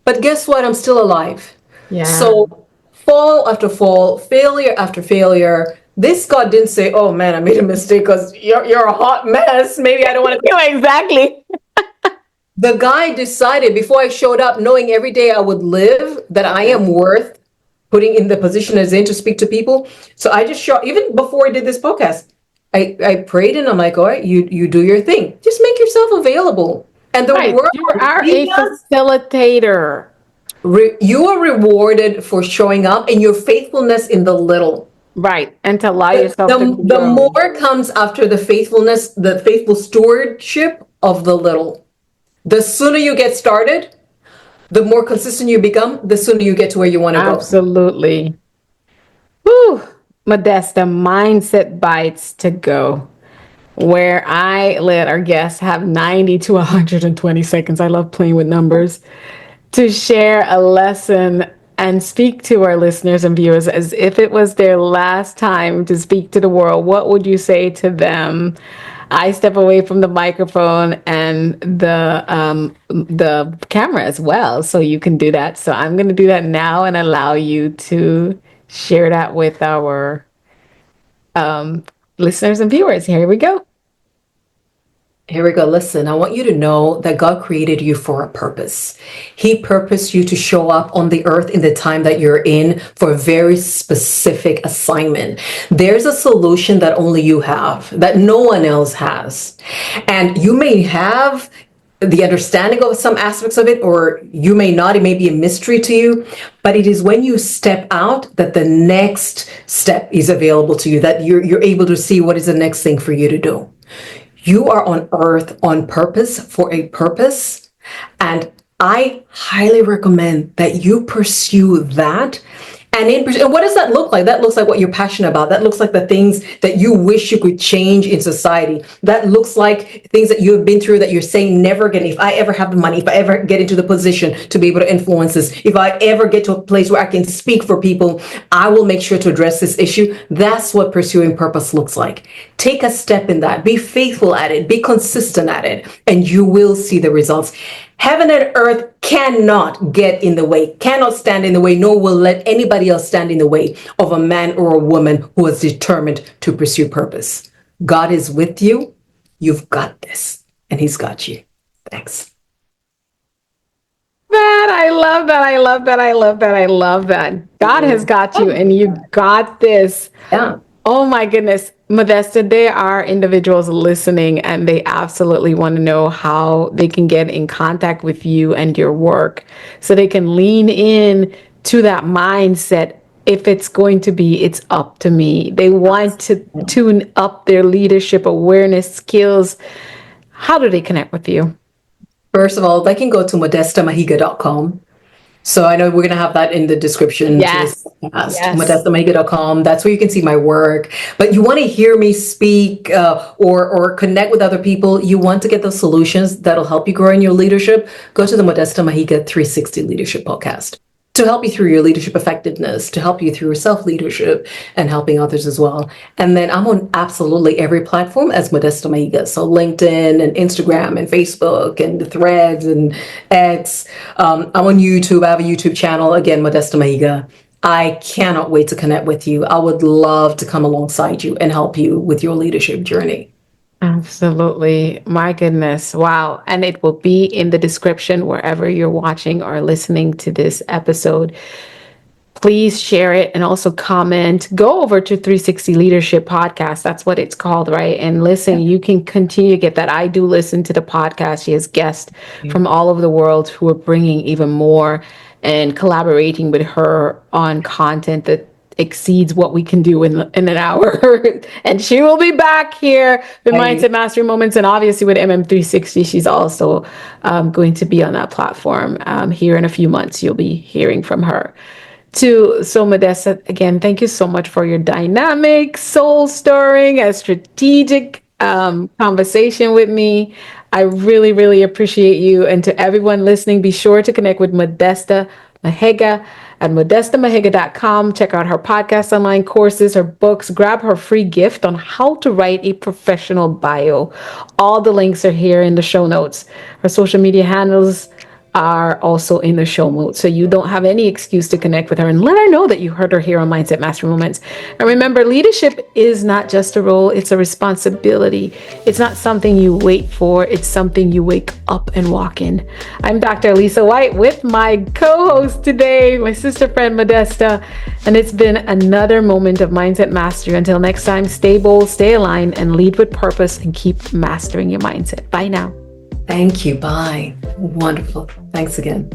But guess what? I'm still alive. Yeah. So fall after fall, failure after failure. This God didn't say, "Oh man, I made a mistake because you're a hot mess. Maybe I don't want to." Exactly. The guy decided before I showed up, knowing every day I would live, that I am worth putting in the position as in to speak to people. So I just showed, even before I did this podcast, I prayed and I'm like, all right, you do your thing. Just make yourself available. And the Right. You world are a sees facilitator. you are rewarded for showing up and your faithfulness in the little. Right. And to allow The, yourself to the, the grow. more comes after the faithfulness, the faithful stewardship of the little. The sooner you get started, the more consistent you become, the sooner you get to where you want to go. Absolutely. Whew. Modesta, mindset bites to go. Where I let our guests have 90 to 120 seconds. I love playing with numbers to share a lesson and speak to our listeners and viewers as if it was their last time to speak to the world. What would you say to them? I step away from the microphone and the camera as well, so you can do that. So I'm going to do that now and allow you to share that with our listeners and viewers. Here we go. Here we go. Listen, I want you to know that God created you for a purpose. He purposed you to show up on the earth in the time that you're in for a very specific assignment. There's a solution that only you have, that no one else has. And you may have the understanding of some aspects of it, or you may not. It may be a mystery to you, but it is when you step out that the next step is available to you, that you're able to see what is the next thing for you to do. You are on earth on purpose for a purpose. And I highly recommend that you pursue that. And what does that look like? That looks like what you're passionate about. That looks like the things that you wish you could change in society. That looks like things that you have been through that you're saying never again. If I ever have the money, if I ever get into the position to be able to influence this, if I ever get to a place where I can speak for people, I will make sure to address this issue. That's what pursuing purpose looks like. Take a step in that. Be faithful at it. Be consistent at it, and you will see the results. Heaven and earth cannot get in the way, cannot stand in the way, nor will let anybody else stand in the way of a man or a woman who is determined to pursue purpose. God is with you. You've got this, and He's got you. Thanks. I love that. I love that. I love that. I love that. God has got you and you got this. Yeah. Oh my goodness. Modesta, there are individuals listening and they absolutely want to know how they can get in contact with you and your work so they can lean in to that mindset. If it's going to be, it's up to me. They want to tune up their leadership awareness skills. How do they connect with you? First of all, they can go to modestamahiga.com. So I know we're going to have that in the description to this podcast, modestamahiga.com. That's where you can see my work. But you want to hear me speak or connect with other people. You want to get those solutions that'll help you grow in your leadership. Go to the Modesta Mahiga 360 Leadership Podcast to help you through your leadership effectiveness, to help you through your self-leadership and helping others as well. And then I'm on absolutely every platform as Modesta Mahiga. So LinkedIn and Instagram and Facebook and the Threads and X. I'm on YouTube. I have a YouTube channel, again, Modesta Mahiga. I cannot wait to connect with you. I would love to come alongside you and help you with your leadership journey. Absolutely. My goodness. Wow. And it will be in the description wherever you're watching or listening to this episode. Please share it and also comment. Go over to 360 Leadership Podcast. That's what it's called, right? And listen, you can continue to get that. I do listen to the podcast. She has guests from all over the world who are bringing even more and collaborating with her on content that exceeds what we can do in an hour. And she will be back here with Mindset Mastery Moments, and obviously with MM360 she's also going to be on that platform here in a few months. You'll be hearing from her too. So Modesta, again, thank you so much for your dynamic, soul stirring and strategic conversation with me. I really, really appreciate you. And to everyone listening, be sure to connect with Modesta Mahiga at modestamahiga.com. Check out her podcast, online courses, her books. Grab her free gift on how to write a professional bio. All the links are here in the show notes. Her social media handles are also in the show notes, so you don't have any excuse to connect with her, and let her know that you heard her here on Mindset Mastery Moments. And remember, leadership is not just a role, it's a responsibility. It's not something you wait for, it's something you wake up and walk in. I'm Dr. Alisa Whyte with my co-host today, my sister friend Modesta, and it's been another moment of Mindset Mastery. Until next time, stay bold, stay aligned, and lead with purpose, and keep mastering your mindset. Bye now. Thank you. Bye. Wonderful. Thanks again.